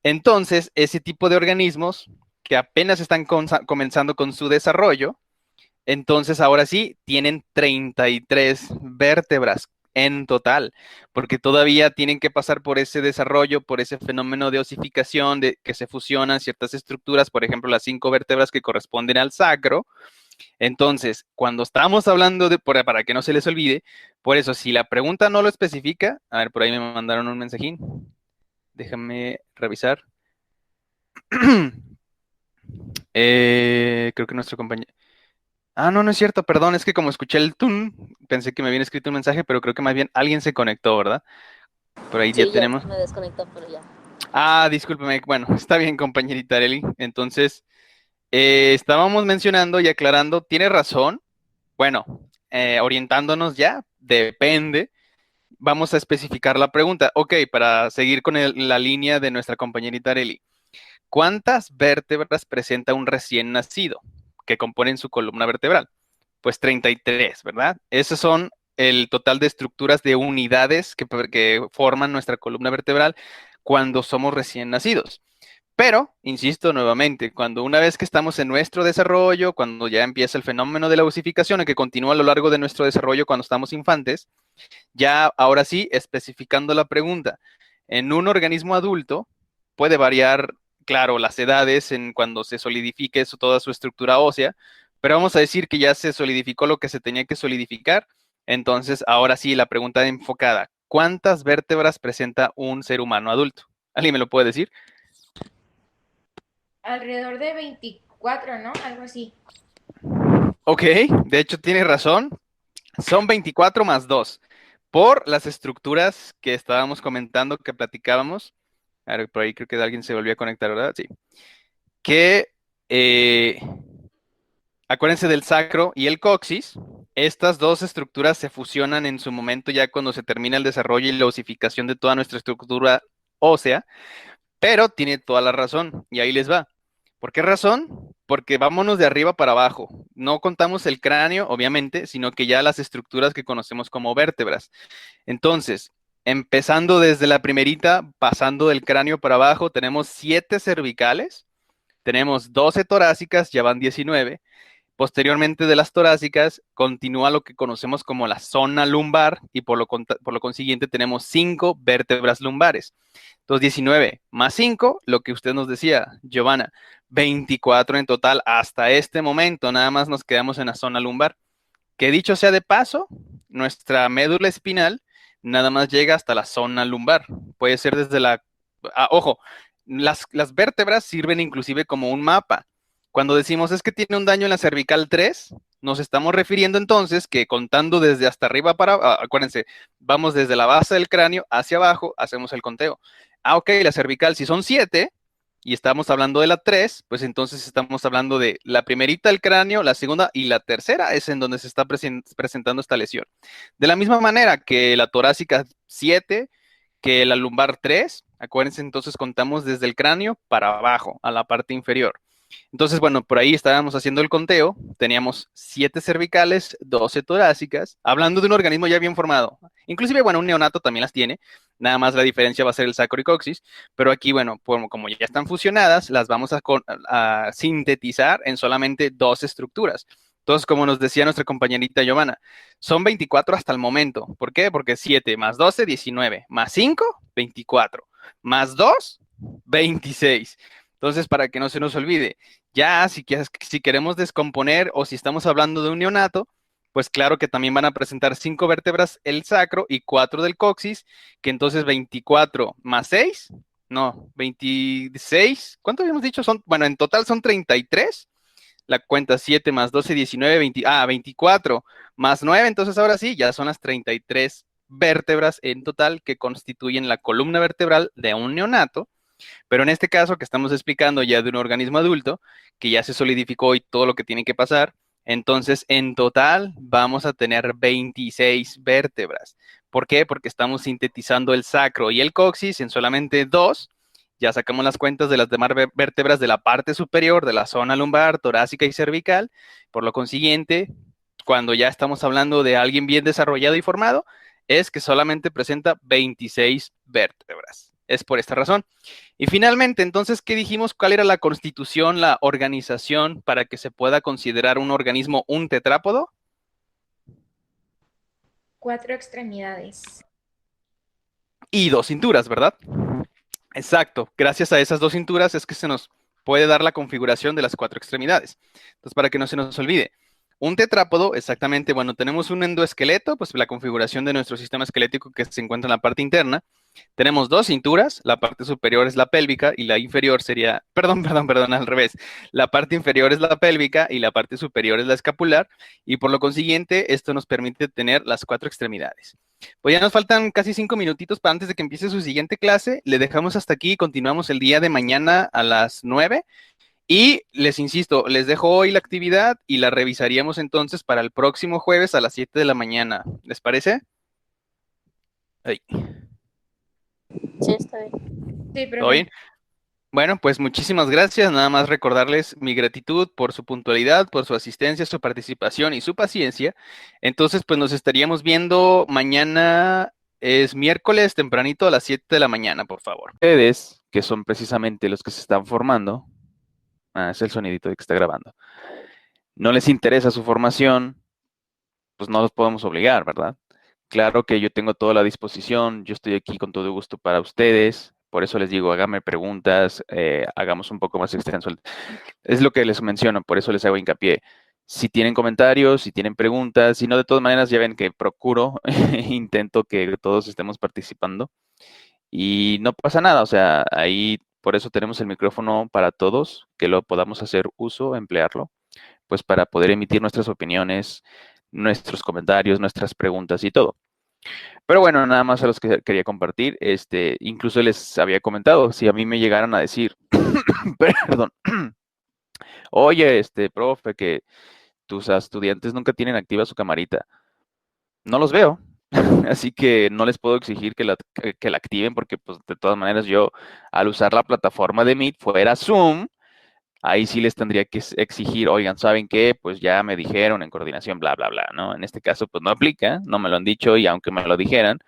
Speaker 1: Entonces, ese tipo de organismos que apenas están comenzando con su desarrollo, entonces ahora sí tienen 33 vértebras en total, porque todavía tienen que pasar por ese desarrollo, por ese fenómeno de osificación, de que se fusionan ciertas estructuras, por ejemplo, las 5 vértebras que corresponden al sacro. Entonces, cuando estamos hablando para que no se les olvide, por eso, si la pregunta no lo especifica, a ver, por ahí me mandaron un mensajín, déjame revisar. Creo que nuestro compañero... Ah, no, no es cierto, perdón, es que como escuché el tun, pensé que me habían escrito un mensaje, pero creo que más bien alguien se conectó, ¿verdad? Por ahí ya
Speaker 3: Sí, yo
Speaker 1: tenemos.
Speaker 3: me desconecto, pero ya.
Speaker 1: Ah, discúlpeme, bueno, está bien, compañerita Arely. Entonces, estábamos mencionando y aclarando, tiene razón. Bueno, orientándonos ya, depende. Vamos a especificar la pregunta. Ok, para seguir con la línea de nuestra compañerita Arely. ¿Cuántas vértebras presenta un recién nacido que componen su columna vertebral? Pues 33, ¿verdad? Esos son el total de estructuras de unidades que forman nuestra columna vertebral cuando somos recién nacidos. Pero, insisto nuevamente, cuando una vez que estamos en nuestro desarrollo, cuando ya empieza el fenómeno de la osificación, que continúa a lo largo de nuestro desarrollo cuando estamos infantes, ya ahora sí, especificando la pregunta, en un organismo adulto puede variar, claro, las edades en cuando se solidifique toda su estructura ósea, pero vamos a decir que ya se solidificó lo que se tenía que solidificar. Entonces, ahora sí, la pregunta enfocada. ¿Cuántas vértebras presenta un ser humano adulto? ¿Alguien me lo puede decir?
Speaker 2: Alrededor de 24, ¿no? Algo así.
Speaker 1: Ok, de hecho tiene razón. Son 24 más 2. Por las estructuras que estábamos comentando, que platicábamos. A ver, por ahí creo que alguien se volvió a conectar, ¿verdad? Sí. Que eh, acuérdense del sacro y el coxis. Estas dos estructuras se fusionan en su momento ya cuando se termina el desarrollo y la osificación de toda nuestra estructura ósea, pero tiene toda la razón y ahí les va. ¿Por qué razón? Porque vámonos de arriba para abajo. No contamos el cráneo, obviamente, sino que ya las estructuras que conocemos como vértebras. Entonces, empezando desde la primerita, pasando del cráneo para abajo, tenemos 7 cervicales, tenemos 12 torácicas, ya van 19. Posteriormente de las torácicas continúa lo que conocemos como la zona lumbar y por lo consiguiente tenemos 5 vértebras lumbares. Entonces 19 más 5, lo que usted nos decía, Giovanna, 24 en total hasta este momento, nada más nos quedamos en la zona lumbar. Que dicho sea de paso, nuestra médula espinal nada más llega hasta la zona lumbar. Puede ser desde la... ojo, las vértebras sirven inclusive como un mapa. Cuando decimos es que tiene un daño en la cervical 3, nos estamos refiriendo entonces que contando desde hasta arriba para... acuérdense, vamos desde la base del cráneo hacia abajo, hacemos el conteo. Ok, la cervical si son 7, y estamos hablando de la 3, pues entonces estamos hablando de la primerita del cráneo, la segunda y la tercera es en donde se está presentando esta lesión. De la misma manera que la torácica 7, que la lumbar 3, acuérdense entonces contamos desde el cráneo para abajo, a la parte inferior. Entonces, bueno, por ahí estábamos haciendo el conteo, teníamos 7 cervicales, 12 torácicas, hablando de un organismo ya bien formado. Inclusive, bueno, un neonato también las tiene, nada más la diferencia va a ser el sacro y coxis, pero aquí, bueno, como ya están fusionadas, las vamos a sintetizar en solamente 2 estructuras. Entonces, como nos decía nuestra compañerita Giovanna, son 24 hasta el momento. ¿Por qué? Porque 7 más 12, 19, más 5, 24, más 2, 26. Entonces, para que no se nos olvide, ya si queremos descomponer o si estamos hablando de un neonato, pues claro que también van a presentar 5 vértebras el sacro y 4 del coxis, que entonces 24 más 6, no, 26, ¿cuánto habíamos dicho? Bueno, en total son 33. La cuenta 7 más 12, 19, 20, 24 más 9, entonces ahora sí, ya son las 33 vértebras en total que constituyen la columna vertebral de un neonato. Pero en este caso que estamos explicando ya de un organismo adulto, que ya se solidificó y todo lo que tiene que pasar, entonces en total vamos a tener 26 vértebras. ¿Por qué? Porque estamos sintetizando el sacro y el coxis en solamente 2. Ya sacamos las cuentas de las demás vértebras de la parte superior, de la zona lumbar, torácica y cervical. Por lo consiguiente, cuando ya estamos hablando de alguien bien desarrollado y formado, es que solamente presenta 26 vértebras. Es por esta razón. Y finalmente, entonces, ¿qué dijimos? ¿Cuál era la constitución, la organización para que se pueda considerar un organismo un tetrápodo?
Speaker 2: 4 extremidades.
Speaker 1: Y 2 cinturas, ¿verdad? Exacto. Gracias a esas 2 cinturas es que se nos puede dar la configuración de las 4 extremidades. Entonces, para que no se nos olvide, un tetrápodo, exactamente, bueno, tenemos un endoesqueleto, pues la configuración de nuestro sistema esquelético que se encuentra en la parte interna. Tenemos 2 cinturas, la parte superior es la pélvica y la inferior sería, perdón, al revés. La parte inferior es la pélvica y la parte superior es la escapular, y por lo consiguiente, esto nos permite tener las 4 extremidades. Pues ya nos faltan casi 5 minutitos para antes de que empiece su siguiente clase. Le dejamos hasta aquí y continuamos el día de mañana a las 9. Y les insisto, les dejo hoy la actividad y la revisaríamos entonces para el próximo jueves a las 7 de la mañana. ¿Les parece? Ay,
Speaker 3: Sí, está bien.
Speaker 2: Sí,
Speaker 1: ¿todo
Speaker 2: profe.
Speaker 1: bien? Bueno, pues muchísimas gracias. Nada más recordarles mi gratitud por su puntualidad, por su asistencia, su participación y su paciencia. Entonces, pues nos estaríamos viendo mañana, es miércoles, tempranito a las 7 de la mañana, por favor. Ustedes, que son precisamente los que se están formando, es el sonidito de que está grabando, no les interesa su formación, pues no los podemos obligar, ¿verdad? Claro que yo tengo toda la disposición, yo estoy aquí con todo gusto para ustedes, por eso les digo, háganme preguntas, hagamos un poco más extenso. Es lo que les menciono, por eso les hago hincapié. Si tienen comentarios, si tienen preguntas, si no, de todas maneras ya ven que procuro, intento que todos estemos participando y no pasa nada, o sea, ahí por eso tenemos el micrófono para todos, que lo podamos hacer uso, emplearlo, pues para poder emitir nuestras opiniones, nuestros comentarios, nuestras preguntas y todo. Pero bueno, nada más a los que quería compartir, incluso les había comentado, si a mí me llegaran a decir, perdón, oye, profe, que tus estudiantes nunca tienen activa su camarita, no los veo, así que no les puedo exigir que la activen porque pues de todas maneras yo al usar la plataforma de Meet fuera Zoom, ahí sí les tendría que exigir, oigan, ¿saben qué? Pues ya me dijeron en coordinación, bla, bla, bla, ¿no? En este caso pues no aplica, no me lo han dicho y aunque me lo dijeran,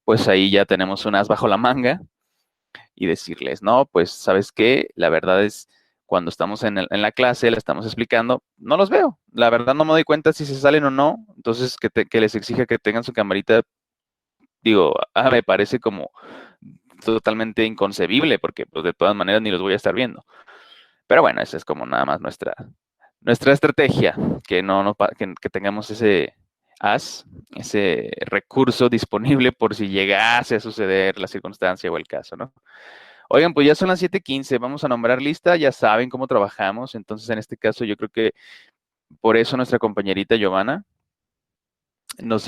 Speaker 1: pues ahí ya tenemos un as bajo la manga y decirles, no, pues sabes qué, la verdad es cuando estamos en la clase, la estamos explicando, no los veo. La verdad no me doy cuenta si se salen o no. Entonces, que les exija que tengan su camarita, digo, me parece como totalmente inconcebible, porque pues de todas maneras ni los voy a estar viendo. Pero bueno, esa es como nada más nuestra estrategia, que que tengamos ese as, ese recurso disponible por si llegase a suceder la circunstancia o el caso, ¿no? Oigan, pues ya son las 7:15, vamos a nombrar lista, ya saben cómo trabajamos, entonces en este caso yo creo que por eso nuestra compañerita Giovanna nos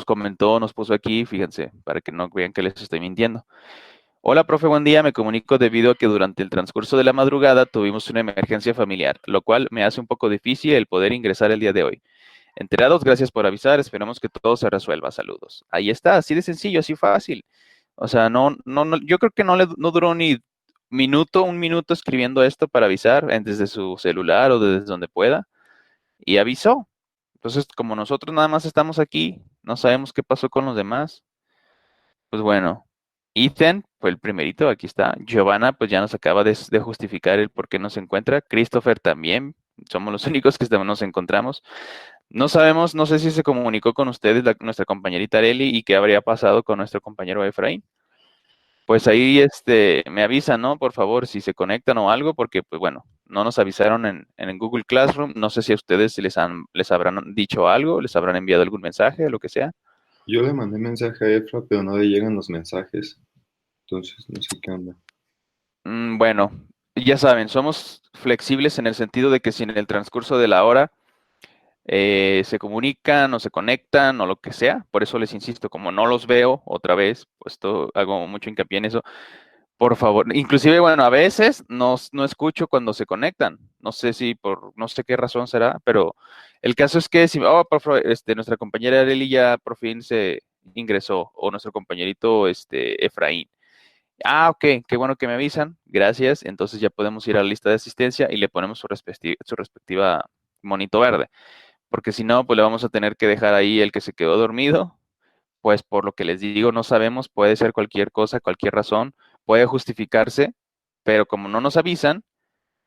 Speaker 1: comentó, nos puso aquí, fíjense, para que no vean que les estoy mintiendo. Hola, profe, buen día, me comunico debido a que durante el transcurso de la madrugada tuvimos una emergencia familiar, lo cual me hace un poco difícil el poder ingresar el día de hoy. Enterados, gracias por avisar, esperamos que todo se resuelva, saludos. Ahí está, así de sencillo, así fácil. O sea, no, yo creo que no duró ni un minuto escribiendo esto para avisar desde su celular o desde donde pueda y avisó. Entonces, como nosotros nada más estamos aquí, no sabemos qué pasó con los demás. Pues bueno, Ethan fue el primerito, aquí está. Giovanna, pues ya nos acaba de justificar el por qué no se encuentra. Christopher también, somos los únicos que nos encontramos. No sabemos, no sé si se comunicó con ustedes nuestra compañerita Areli y qué habría pasado con nuestro compañero Efraín. Pues ahí me avisan, ¿no? Por favor, si se conectan o algo, porque pues bueno, no nos avisaron en Google Classroom. No sé si a ustedes les habrán dicho algo, les habrán enviado algún mensaje, lo que sea.
Speaker 4: Yo le mandé mensaje a Efra, pero no le llegan los mensajes. Entonces, no sé qué onda.
Speaker 1: Bueno, ya saben, somos flexibles en el sentido de que si en el transcurso de la hora se comunican o se conectan o lo que sea, por eso les insisto, como no los veo otra vez, pues hago mucho hincapié en eso. Por favor, inclusive, bueno, a veces no escucho cuando se conectan. No sé si no sé qué razón será, pero el caso es que si, nuestra compañera Arely ya por fin se ingresó, o nuestro compañerito, Efraín. Ah, ok, qué bueno que me avisan, gracias. Entonces ya podemos ir a la lista de asistencia y le ponemos su respectiva monito verde. Porque si no, pues le vamos a tener que dejar ahí el que se quedó dormido, pues por lo que les digo, no sabemos, puede ser cualquier cosa, cualquier razón, puede justificarse, pero como no nos avisan,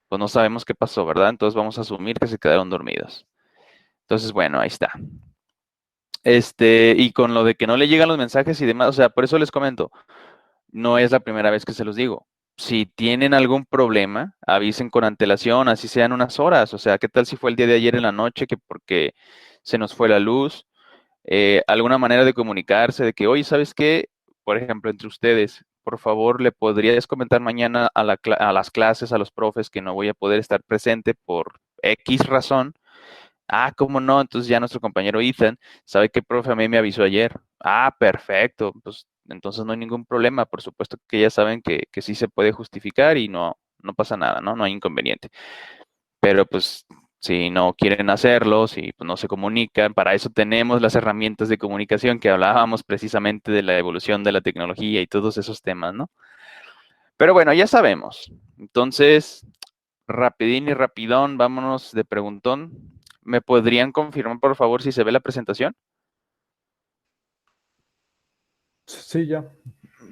Speaker 1: pues no sabemos qué pasó, ¿verdad? Entonces vamos a asumir que se quedaron dormidos. Entonces, bueno, ahí está. Y con lo de que no le llegan los mensajes y demás, o sea, por eso les comento, no es la primera vez que se los digo. Si tienen algún problema, avisen con antelación, así sean unas horas. O sea, ¿qué tal si fue el día de ayer en la noche que porque se nos fue la luz? Alguna manera de comunicarse, de que, oye, ¿sabes qué? Por ejemplo, entre ustedes, por favor, le podrías comentar mañana a las clases, a los profes, que no voy a poder estar presente por X razón. Ah, ¿cómo no? Entonces ya nuestro compañero Ethan sabe que profe a mí me avisó ayer. Ah, perfecto. Pues entonces no hay ningún problema. Por supuesto que ya saben que sí se puede justificar y no pasa nada, ¿no? No hay inconveniente. Pero pues si no quieren hacerlo, si pues, no se comunican, para eso tenemos las herramientas de comunicación que hablábamos precisamente de la evolución de la tecnología y todos esos temas, ¿no? Pero bueno, ya sabemos. Entonces, rapidín y rapidón, vámonos de preguntón. ¿Me podrían confirmar, por favor, si se ve la presentación?
Speaker 5: Sí, ya.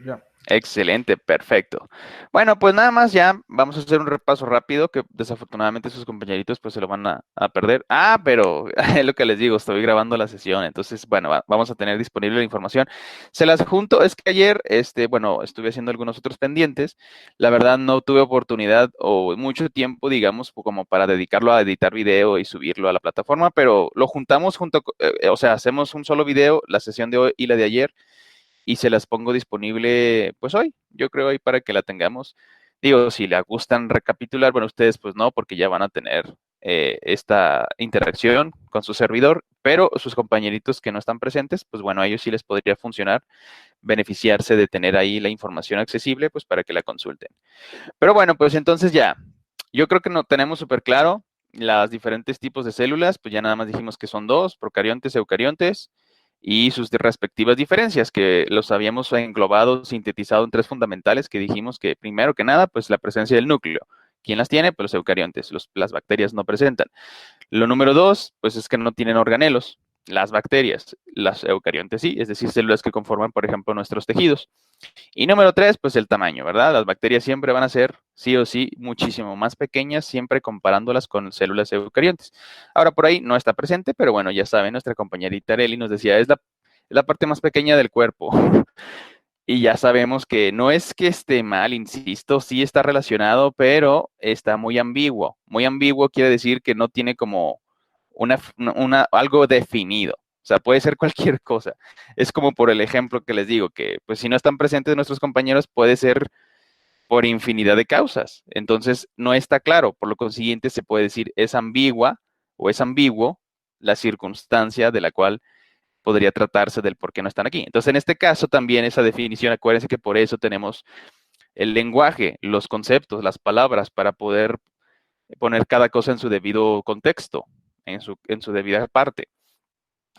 Speaker 5: Ya.
Speaker 1: Excelente, perfecto. Bueno, pues nada más ya vamos a hacer un repaso rápido que desafortunadamente sus compañeritos pues se lo van a perder. Ah, pero es lo que les digo, estoy grabando la sesión, entonces bueno, vamos a tener disponible la información. Se las junto, es que ayer, bueno, estuve haciendo algunos otros pendientes. La verdad no tuve oportunidad o mucho tiempo, digamos, como para dedicarlo a editar video y subirlo a la plataforma, pero lo juntamos o sea, hacemos un solo video, la sesión de hoy y la de ayer y se las pongo disponible pues hoy, yo creo ahí para que la tengamos. Digo, si le gustan recapitular, bueno, ustedes pues no, porque ya van a tener esta interacción con su servidor, pero sus compañeritos que no están presentes, pues bueno, a ellos sí les podría funcionar beneficiarse de tener ahí la información accesible, pues para que la consulten. Pero bueno, pues entonces ya, yo creo que no tenemos súper claro las diferentes tipos de células, pues ya nada más dijimos que son dos, procariontes, eucariontes, y sus respectivas diferencias, que los habíamos englobado, sintetizado en tres fundamentales, que dijimos que primero que nada, pues la presencia del núcleo. ¿Quién las tiene? Pues los eucariontes, las bacterias no presentan. Lo número dos, pues es que no tienen organelos. Las bacterias, las eucariontes sí, es decir, células que conforman, por ejemplo, nuestros tejidos. Y número tres, pues el tamaño, ¿verdad? Las bacterias siempre van a ser, sí o sí, muchísimo más pequeñas, siempre comparándolas con células eucariontes. Ahora por ahí no está presente, pero bueno, ya saben, nuestra compañerita Areli nos decía, es la parte más pequeña del cuerpo. Y ya sabemos que no es que esté mal, insisto, sí está relacionado, pero está muy ambiguo. Muy ambiguo quiere decir que no tiene como algo definido. O sea, puede ser cualquier cosa. Es como por el ejemplo que les digo, que pues si no están presentes nuestros compañeros, puede ser por infinidad de causas. Entonces, no está claro. Por lo consiguiente, se puede decir es ambigua o es ambiguo la circunstancia de la cual podría tratarse del por qué no están aquí. Entonces, en este caso, también esa definición, acuérdense que por eso tenemos el lenguaje, los conceptos, las palabras, para poder poner cada cosa en su debido contexto, en su debida parte.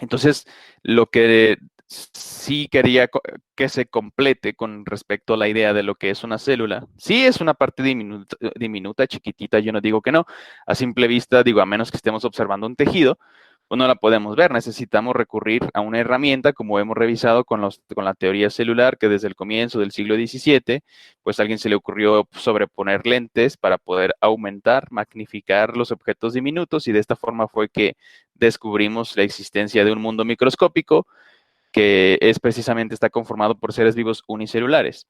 Speaker 1: Entonces, lo que sí quería que se complete con respecto a la idea de lo que es una célula, sí es una parte diminuta, diminuta, chiquitita, yo no digo que no, a simple vista, digo, a menos que estemos observando un tejido, pues no la podemos ver, necesitamos recurrir a una herramienta, como hemos revisado con la teoría celular, que desde el comienzo del siglo XVII, pues a alguien se le ocurrió sobreponer lentes para poder aumentar, magnificar los objetos diminutos, y de esta forma fue que descubrimos la existencia de un mundo microscópico que es precisamente está conformado por seres vivos unicelulares.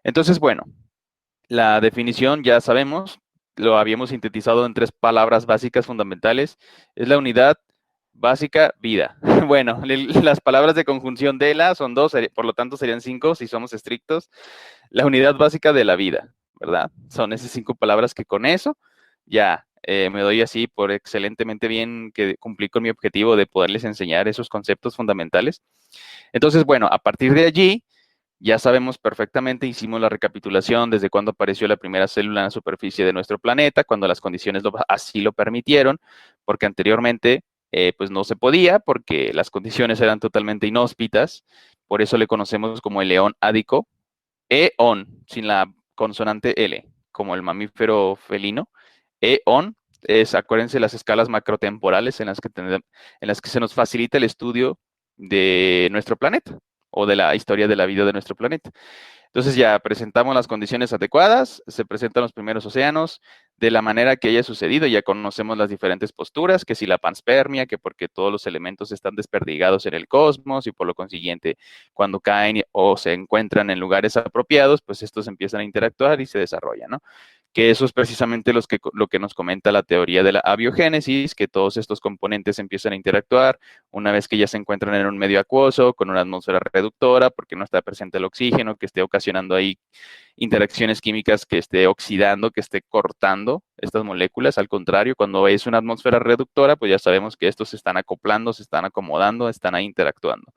Speaker 1: Entonces, bueno, la definición ya sabemos, lo habíamos sintetizado en tres palabras básicas fundamentales, es la unidad básica vida. Bueno, las palabras de conjunción de la son dos, por lo tanto serían cinco si somos estrictos. La unidad básica de la vida, ¿verdad? Son esas cinco palabras que con eso ya me doy así por excelentemente bien que cumplí con mi objetivo de poderles enseñar esos conceptos fundamentales. Entonces, bueno, a partir de allí, ya sabemos perfectamente, hicimos la recapitulación desde cuando apareció la primera célula en la superficie de nuestro planeta, cuando las condiciones así lo permitieron, porque anteriormente pues no se podía, porque las condiciones eran totalmente inhóspitas, por eso le conocemos como el león ádico, eón, sin la consonante L, como el mamífero felino. Eón acuérdense, las escalas macrotemporales en las que se nos facilita el estudio de nuestro planeta o de la historia de la vida de nuestro planeta. Entonces ya presentamos las condiciones adecuadas, se presentan los primeros océanos de la manera que haya sucedido, ya conocemos las diferentes posturas, que si la panspermia, que porque todos los elementos están desperdigados en el cosmos y por lo consiguiente cuando caen o se encuentran en lugares apropiados, pues estos empiezan a interactuar y se desarrollan, ¿no? Que eso es precisamente lo que nos comenta la teoría de la abiogénesis, que todos estos componentes empiezan a interactuar una vez que ya se encuentran en un medio acuoso, con una atmósfera reductora, porque no está presente el oxígeno, que esté ocasionando ahí interacciones químicas, que esté oxidando, que esté cortando estas moléculas. Al contrario, cuando es una atmósfera reductora, pues ya sabemos que estos se están acoplando, se están acomodando, están ahí interactuando.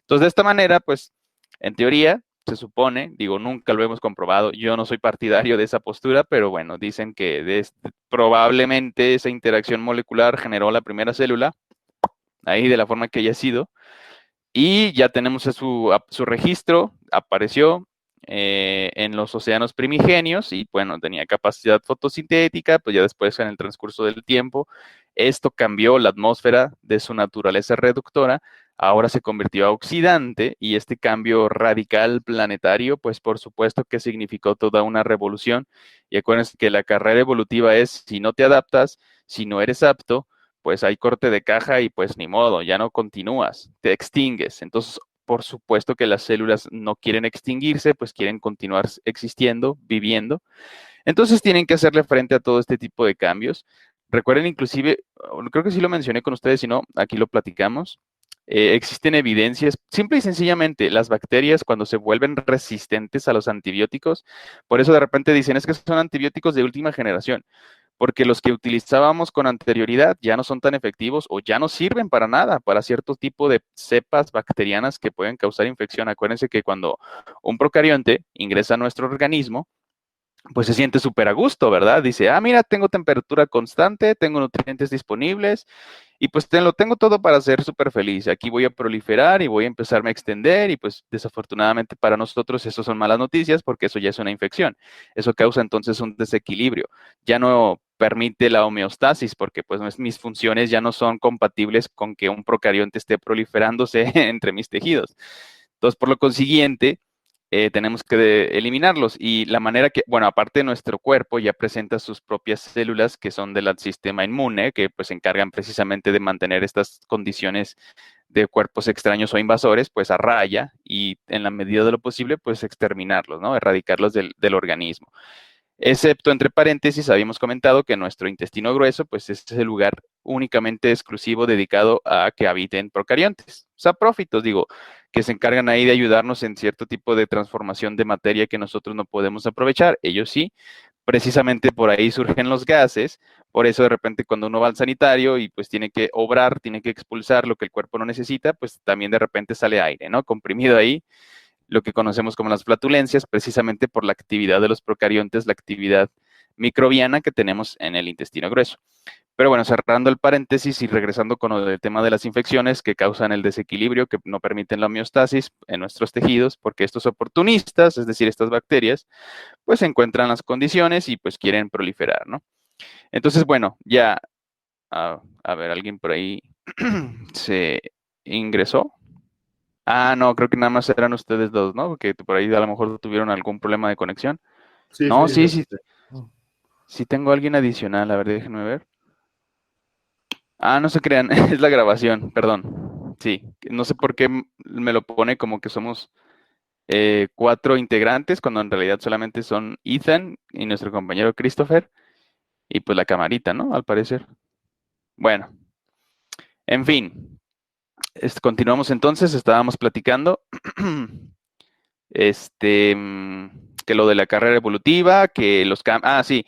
Speaker 1: Entonces, de esta manera, pues, en teoría, se supone, digo, nunca lo hemos comprobado, yo no soy partidario de esa postura, pero bueno, dicen que probablemente esa interacción molecular generó la primera célula, ahí de la forma que haya sido, y ya tenemos su registro, apareció en los océanos primigenios y bueno, tenía capacidad fotosintética, pues ya después en el transcurso del tiempo, esto cambió la atmósfera de su naturaleza reductora ahora se convirtió a oxidante y este cambio radical planetario, pues por supuesto que significó toda una revolución. Y acuérdense que la carrera evolutiva es, si no te adaptas, si no eres apto, pues hay corte de caja y pues ni modo, ya no continúas, te extingues. Entonces, por supuesto que las células no quieren extinguirse, pues quieren continuar existiendo, viviendo. Entonces tienen que hacerle frente a todo este tipo de cambios. Recuerden inclusive, creo que sí lo mencioné con ustedes, si no, aquí lo platicamos. Existen evidencias, simple y sencillamente, las bacterias cuando se vuelven resistentes a los antibióticos, por eso de repente dicen, es que son antibióticos de última generación, porque los que utilizábamos con anterioridad ya no son tan efectivos o ya no sirven para nada, para cierto tipo de cepas bacterianas que pueden causar infección. Acuérdense que cuando un procarionte ingresa a nuestro organismo, pues se siente súper a gusto, ¿verdad? Dice, ah, mira, tengo temperatura constante, tengo nutrientes disponibles y pues lo tengo todo para ser súper feliz. Aquí voy a proliferar y voy a empezarme a extender y pues desafortunadamente para nosotros eso son malas noticias porque eso ya es una infección. Eso causa entonces un desequilibrio. Ya no permite la homeostasis porque pues mis funciones ya no son compatibles con que un procarionte esté proliferándose entre mis tejidos. Entonces, por lo consiguiente, tenemos que eliminarlos. Y la manera que, bueno, aparte nuestro cuerpo ya presenta sus propias células que son del sistema inmune, que pues se encargan precisamente de mantener estas condiciones de cuerpos extraños o invasores, pues a raya y en la medida de lo posible, pues exterminarlos, ¿no? Erradicarlos del organismo. Excepto, entre paréntesis, habíamos comentado que nuestro intestino grueso, pues este es el lugar únicamente exclusivo dedicado a que habiten procariontes, saprófitos, digo, que se encargan ahí de ayudarnos en cierto tipo de transformación de materia que nosotros no podemos aprovechar. Ellos sí, precisamente por ahí surgen los gases, por eso de repente cuando uno va al sanitario y pues tiene que obrar, tiene que expulsar lo que el cuerpo no necesita, pues también de repente sale aire, ¿no? Comprimido ahí lo que conocemos como las flatulencias, precisamente por la actividad de los procariontes, la actividad microbiana que tenemos en el intestino grueso. Pero bueno, cerrando el paréntesis y regresando con el tema de las infecciones que causan el desequilibrio, que no permiten la homeostasis en nuestros tejidos, porque estos oportunistas, es decir, estas bacterias, pues encuentran las condiciones y pues quieren proliferar, ¿no? Entonces, bueno, ya, a ver, alguien por ahí se ingresó. Ah, no, creo que nada más eran ustedes dos, ¿no? Porque por ahí a lo mejor tuvieron algún problema de conexión.
Speaker 4: Sí,
Speaker 1: No,
Speaker 4: fui yo.
Speaker 1: sí tengo alguien adicional. A ver, déjenme ver. Ah, no se crean, es la grabación, perdón. Sí, no sé por qué me lo pone como que somos 4 integrantes, cuando en realidad solamente son Ethan y nuestro compañero Christopher, y pues la camarita, ¿no? Al parecer. Bueno, en fin, continuamos entonces, estábamos platicando. Este, que lo de la carrera evolutiva, que los cambios, sí,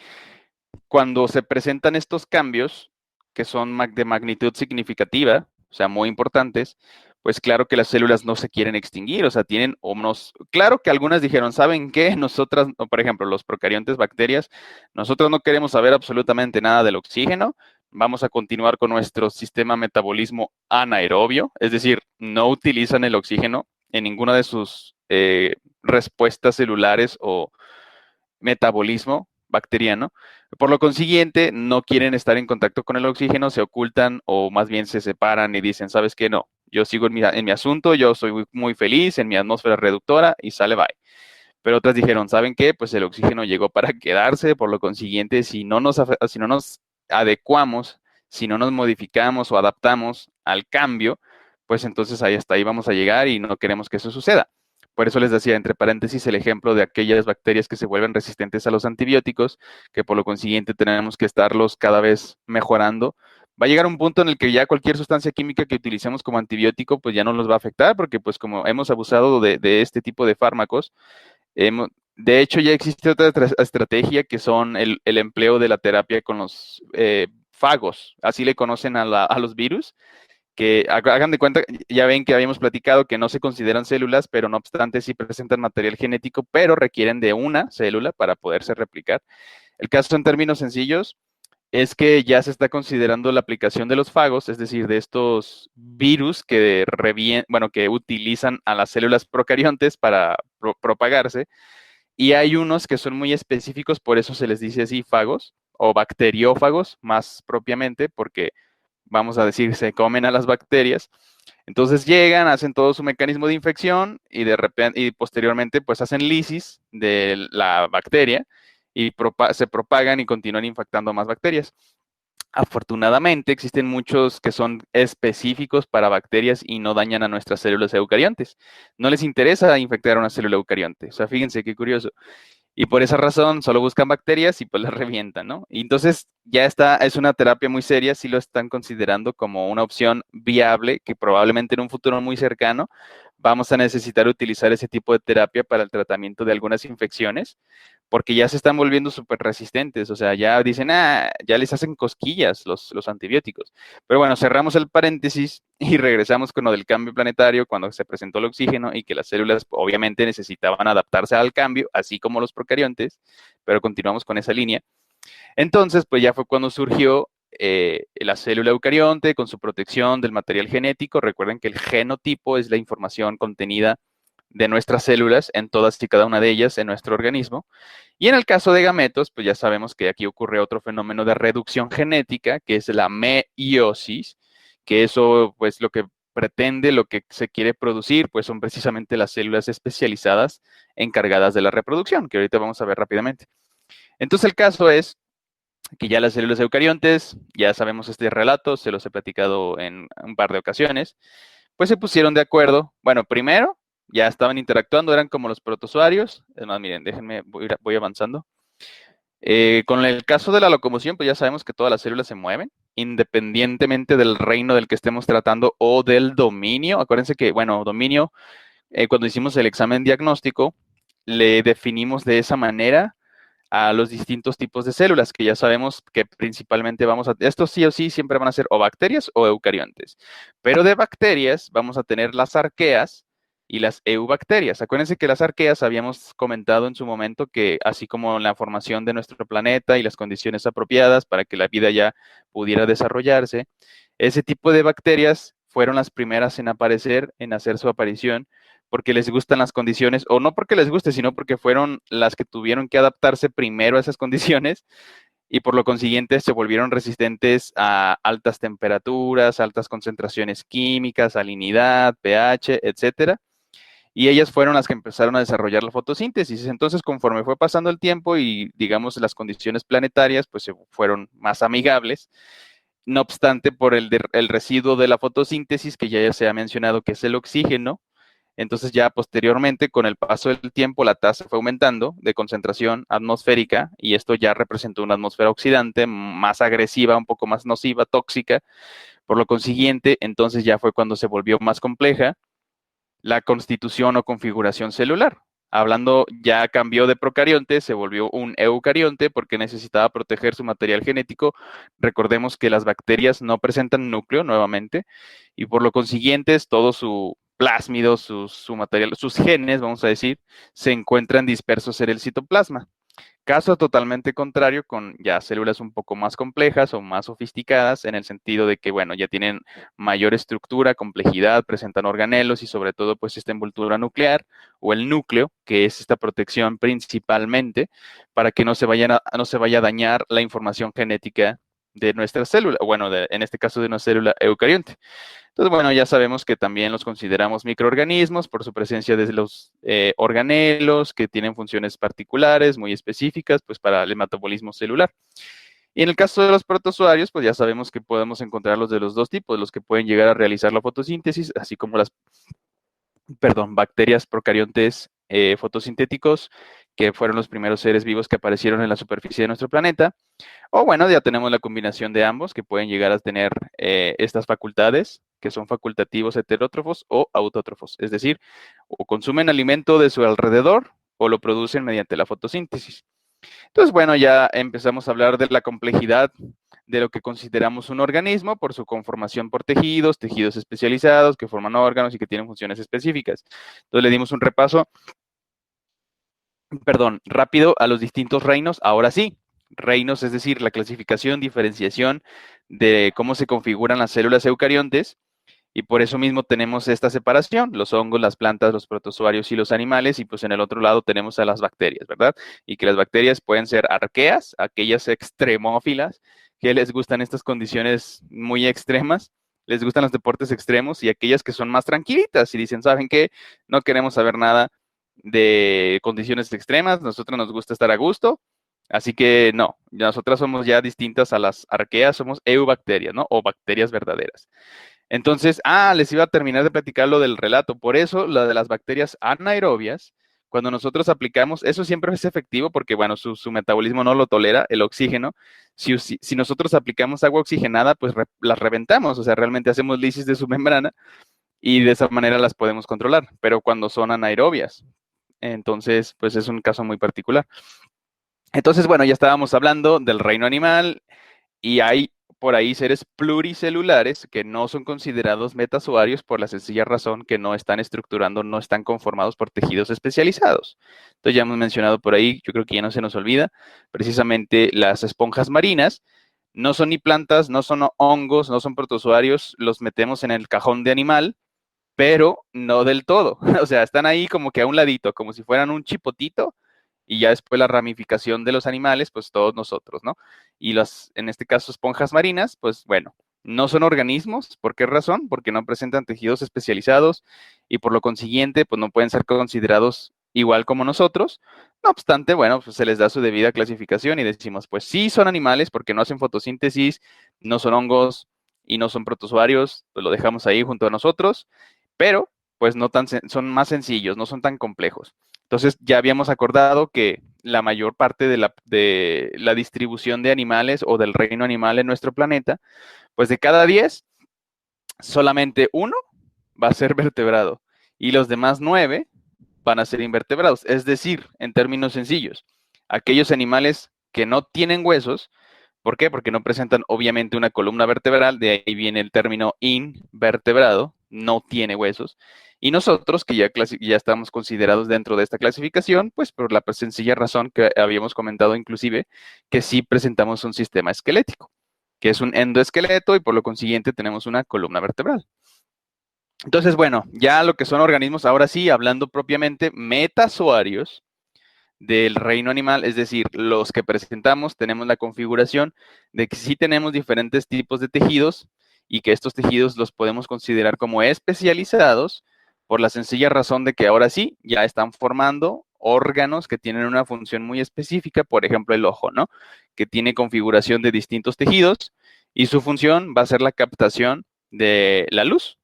Speaker 1: cuando se presentan estos cambios, que son de magnitud significativa, o sea, muy importantes, pues claro que las células no se quieren extinguir, o sea, tienen claro que algunas dijeron, ¿saben qué? Nosotras, por ejemplo, los procariontes bacterias, nosotros no queremos saber absolutamente nada del oxígeno, vamos a continuar con nuestro sistema metabolismo anaerobio, es decir, no utilizan el oxígeno en ninguna de sus respuestas celulares o metabolismo bacteriano. Por lo consiguiente, no quieren estar en contacto con el oxígeno, se ocultan o más bien se separan y dicen, ¿sabes qué? No, yo sigo en mi asunto, yo soy muy feliz en mi atmósfera reductora y sale bye. Pero otras dijeron, ¿saben qué? Pues el oxígeno llegó para quedarse, por lo consiguiente, si no nos adecuamos, si no nos modificamos o adaptamos al cambio, pues entonces ahí hasta ahí vamos a llegar y no queremos que eso suceda. Por eso les decía, entre paréntesis, el ejemplo de aquellas bacterias que se vuelven resistentes a los antibióticos, que por lo consiguiente tenemos que estarlos cada vez mejorando. Va a llegar un punto en el que ya cualquier sustancia química que utilicemos como antibiótico, pues ya no nos va a afectar, porque pues como hemos abusado de este tipo de fármacos, de hecho, ya existe otra estrategia que son el empleo de la terapia con los fagos, así le conocen a los virus, que hagan de cuenta, ya ven que habíamos platicado que no se consideran células, pero no obstante sí presentan material genético, pero requieren de una célula para poderse replicar. El caso en términos sencillos es que ya se está considerando la aplicación de los fagos, es decir, de estos virus que utilizan a las células procariontes para propagarse, y hay unos que son muy específicos, por eso se les dice así fagos o bacteriófagos más propiamente, porque vamos a decir, se comen a las bacterias. Entonces llegan, hacen todo su mecanismo de infección y de repente, y posteriormente pues hacen lisis de la bacteria y se propagan y continúan infectando más bacterias. Afortunadamente, existen muchos que son específicos para bacterias y no dañan a nuestras células eucariontes. No les interesa infectar a una célula eucarionte. O sea, fíjense qué curioso. Y por esa razón solo buscan bacterias y pues las revientan, ¿no? Y entonces ya está, es una terapia muy seria, sí lo están considerando como una opción viable que probablemente en un futuro muy cercano vamos a necesitar utilizar ese tipo de terapia para el tratamiento de algunas infecciones, porque ya se están volviendo súper resistentes, o sea, ya dicen, ya les hacen cosquillas los antibióticos. Pero bueno, cerramos el paréntesis y regresamos con lo del cambio planetario cuando se presentó el oxígeno y que las células obviamente necesitaban adaptarse al cambio, así como los procariontes, pero continuamos con esa línea. Entonces, pues ya fue cuando surgió la célula eucarionte con su protección del material genético. Recuerden que el genotipo es la información contenida de nuestras células en todas y cada una de ellas en nuestro organismo. Y en el caso de gametos, pues ya sabemos que aquí ocurre otro fenómeno de reducción genética, que es la meiosis, que eso, pues lo que pretende, lo que se quiere producir, pues son precisamente las células especializadas encargadas de la reproducción, que ahorita vamos a ver rápidamente. Entonces el caso es que ya las células eucariontes, ya sabemos este relato, se los he platicado en un par de ocasiones, pues se pusieron de acuerdo. Bueno, primero ya estaban interactuando, eran como los protozoarios. Además, miren, déjenme, voy avanzando. Con el caso de la locomoción, pues ya sabemos que todas las células se mueven, independientemente del reino del que estemos tratando o del dominio. Acuérdense que, bueno, dominio, cuando hicimos el examen diagnóstico, le definimos de esa manera a los distintos tipos de células, que ya sabemos que principalmente estos sí o sí siempre van a ser o bacterias o eucariontes, pero de bacterias vamos a tener las arqueas y las eubacterias. Acuérdense que las arqueas habíamos comentado en su momento que así como la formación de nuestro planeta y las condiciones apropiadas para que la vida ya pudiera desarrollarse, ese tipo de bacterias fueron las primeras en aparecer, en hacer su aparición porque les gustan las condiciones, o no porque les guste, sino porque fueron las que tuvieron que adaptarse primero a esas condiciones y por lo consiguiente se volvieron resistentes a altas temperaturas, altas concentraciones químicas, salinidad, pH, etcétera. Y ellas fueron las que empezaron a desarrollar la fotosíntesis. Entonces, conforme fue pasando el tiempo y, digamos, las condiciones planetarias, pues se fueron más amigables. No obstante, por el residuo de la fotosíntesis, que ya se ha mencionado que es el oxígeno, entonces ya posteriormente, con el paso del tiempo, la tasa fue aumentando de concentración atmosférica y esto ya representó una atmósfera oxidante más agresiva, un poco más nociva, tóxica. Por lo consiguiente, entonces ya fue cuando se volvió más compleja la constitución o configuración celular. Hablando, ya cambió de procarionte, se volvió un eucarionte porque necesitaba proteger su material genético. Recordemos que las bacterias no presentan núcleo nuevamente y por lo consiguiente todo su plásmido, su material, sus genes, vamos a decir, se encuentran dispersos en el citoplasma. Caso totalmente contrario con ya células un poco más complejas o más sofisticadas en el sentido de que, bueno, ya tienen mayor estructura, complejidad, presentan organelos y sobre todo pues esta envoltura nuclear o el núcleo, que es esta protección principalmente para que no se no se vaya a dañar la información genética de nuestra célula, bueno, en este caso de una célula eucarionte. Entonces, bueno, ya sabemos que también los consideramos microorganismos por su presencia de los organelos que tienen funciones particulares muy específicas, pues para el metabolismo celular. Y en el caso de los protozoarios, pues ya sabemos que podemos encontrarlos de los dos tipos, los que pueden llegar a realizar la fotosíntesis, así como las, bacterias procariontes fotosintéticos, que fueron los primeros seres vivos que aparecieron en la superficie de nuestro planeta. O bueno, ya tenemos la combinación de ambos que pueden llegar a tener estas facultades, que son facultativos heterótrofos o autótrofos, es decir, o consumen alimento de su alrededor o lo producen mediante la fotosíntesis. Entonces, bueno, ya empezamos a hablar de la complejidad de lo que consideramos un organismo por su conformación por tejidos, tejidos especializados que forman órganos y que tienen funciones específicas. Entonces, le dimos un repaso, rápido a los distintos reinos. Ahora sí, reinos, es decir, la clasificación, diferenciación de cómo se configuran las células eucariontes. Y por eso mismo tenemos esta separación, los hongos, las plantas, los protozoarios y los animales, y pues en el otro lado tenemos a las bacterias, ¿verdad? Y que las bacterias pueden ser arqueas, aquellas extremófilas, que les gustan estas condiciones muy extremas, les gustan los deportes extremos, y aquellas que son más tranquilitas y dicen, ¿saben qué? No queremos saber nada de condiciones extremas, nosotros nos gusta estar a gusto, así que no, nosotras somos ya distintas a las arqueas, somos eubacterias, ¿no? O bacterias verdaderas. Entonces, les iba a terminar de platicar lo del relato. Por eso, la de las bacterias anaerobias, cuando nosotros aplicamos, eso siempre es efectivo porque, bueno, su metabolismo no lo tolera, el oxígeno. Si nosotros aplicamos agua oxigenada, pues las reventamos, o sea, realmente hacemos lisis de su membrana y de esa manera las podemos controlar. Pero cuando son anaerobias, entonces, pues es un caso muy particular. Entonces, bueno, ya estábamos hablando del reino animal y hay por ahí seres pluricelulares que no son considerados metazoarios por la sencilla razón que no están estructurando, no están conformados por tejidos especializados. Entonces ya hemos mencionado por ahí, yo creo que ya no se nos olvida, precisamente las esponjas marinas no son ni plantas, no son hongos, no son protozoarios, los metemos en el cajón de animal, pero no del todo. O sea, están ahí como que a un ladito, como si fueran un chipotito, y ya después la ramificación de los animales, pues todos nosotros, ¿no? Y en este caso, esponjas marinas, pues bueno, no son organismos. ¿Por qué razón? Porque no presentan tejidos especializados y por lo consiguiente, pues no pueden ser considerados igual como nosotros. No obstante, bueno, pues se les da su debida clasificación y decimos, pues sí son animales porque no hacen fotosíntesis, no son hongos y no son protozoarios, pues lo dejamos ahí junto a nosotros, pero pues no tan, son más sencillos, no son tan complejos. Entonces ya habíamos acordado que la mayor parte de la distribución de animales o del reino animal en nuestro planeta, pues de cada 10, solamente uno va a ser vertebrado y los demás 9 van a ser invertebrados. Es decir, en términos sencillos, aquellos animales que no tienen huesos, ¿por qué? Porque no presentan obviamente una columna vertebral, de ahí viene el término invertebrado, no tiene huesos. Y nosotros, que ya estamos considerados dentro de esta clasificación, pues por la sencilla razón que habíamos comentado inclusive, que sí presentamos un sistema esquelético, que es un endoesqueleto y por lo consiguiente tenemos una columna vertebral. Entonces, bueno, ya lo que son organismos, ahora sí, hablando propiamente, metazoarios del reino animal, es decir, los que presentamos, tenemos la configuración de que sí tenemos diferentes tipos de tejidos y que estos tejidos los podemos considerar como especializados por la sencilla razón de que ahora sí ya están formando órganos que tienen una función muy específica, por ejemplo el ojo, ¿no? Que tiene configuración de distintos tejidos y su función va a ser la captación de la luz,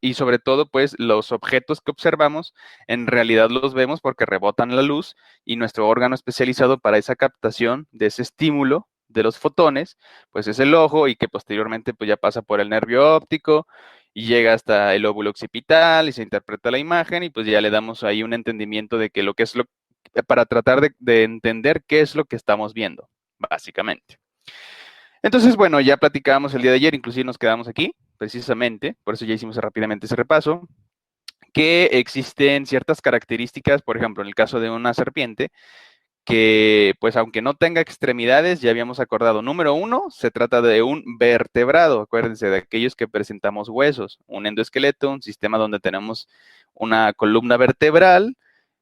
Speaker 1: y sobre todo, pues, los objetos que observamos, en realidad los vemos porque rebotan la luz y nuestro órgano especializado para esa captación de ese estímulo de los fotones, pues es el ojo y que posteriormente pues ya pasa por el nervio óptico y llega hasta el óvulo occipital y se interpreta la imagen y pues ya le damos ahí un entendimiento de que lo que es para tratar de entender qué es lo que estamos viendo, básicamente. Entonces, bueno, ya platicábamos el día de ayer, inclusive nos quedamos aquí, precisamente, por eso ya hicimos rápidamente ese repaso, que existen ciertas características, por ejemplo, en el caso de una serpiente, que pues aunque no tenga extremidades, ya habíamos acordado, número 1, se trata de un vertebrado, acuérdense, de aquellos que presentamos huesos, un endoesqueleto, un sistema donde tenemos una columna vertebral,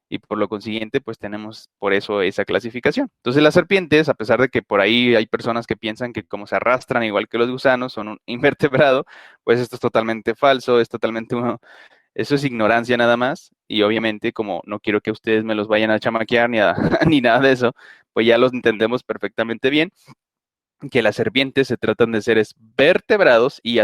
Speaker 1: y por lo consiguiente, pues tenemos por eso esa clasificación. Entonces las serpientes, a pesar de que por ahí hay personas que piensan que como se arrastran igual que los gusanos, son un invertebrado, pues esto es totalmente falso, es totalmente eso es ignorancia nada más, y obviamente como no quiero que ustedes me los vayan a chamaquear ni nada de eso, pues ya los entendemos perfectamente bien, que las serpientes se tratan de seres vertebrados y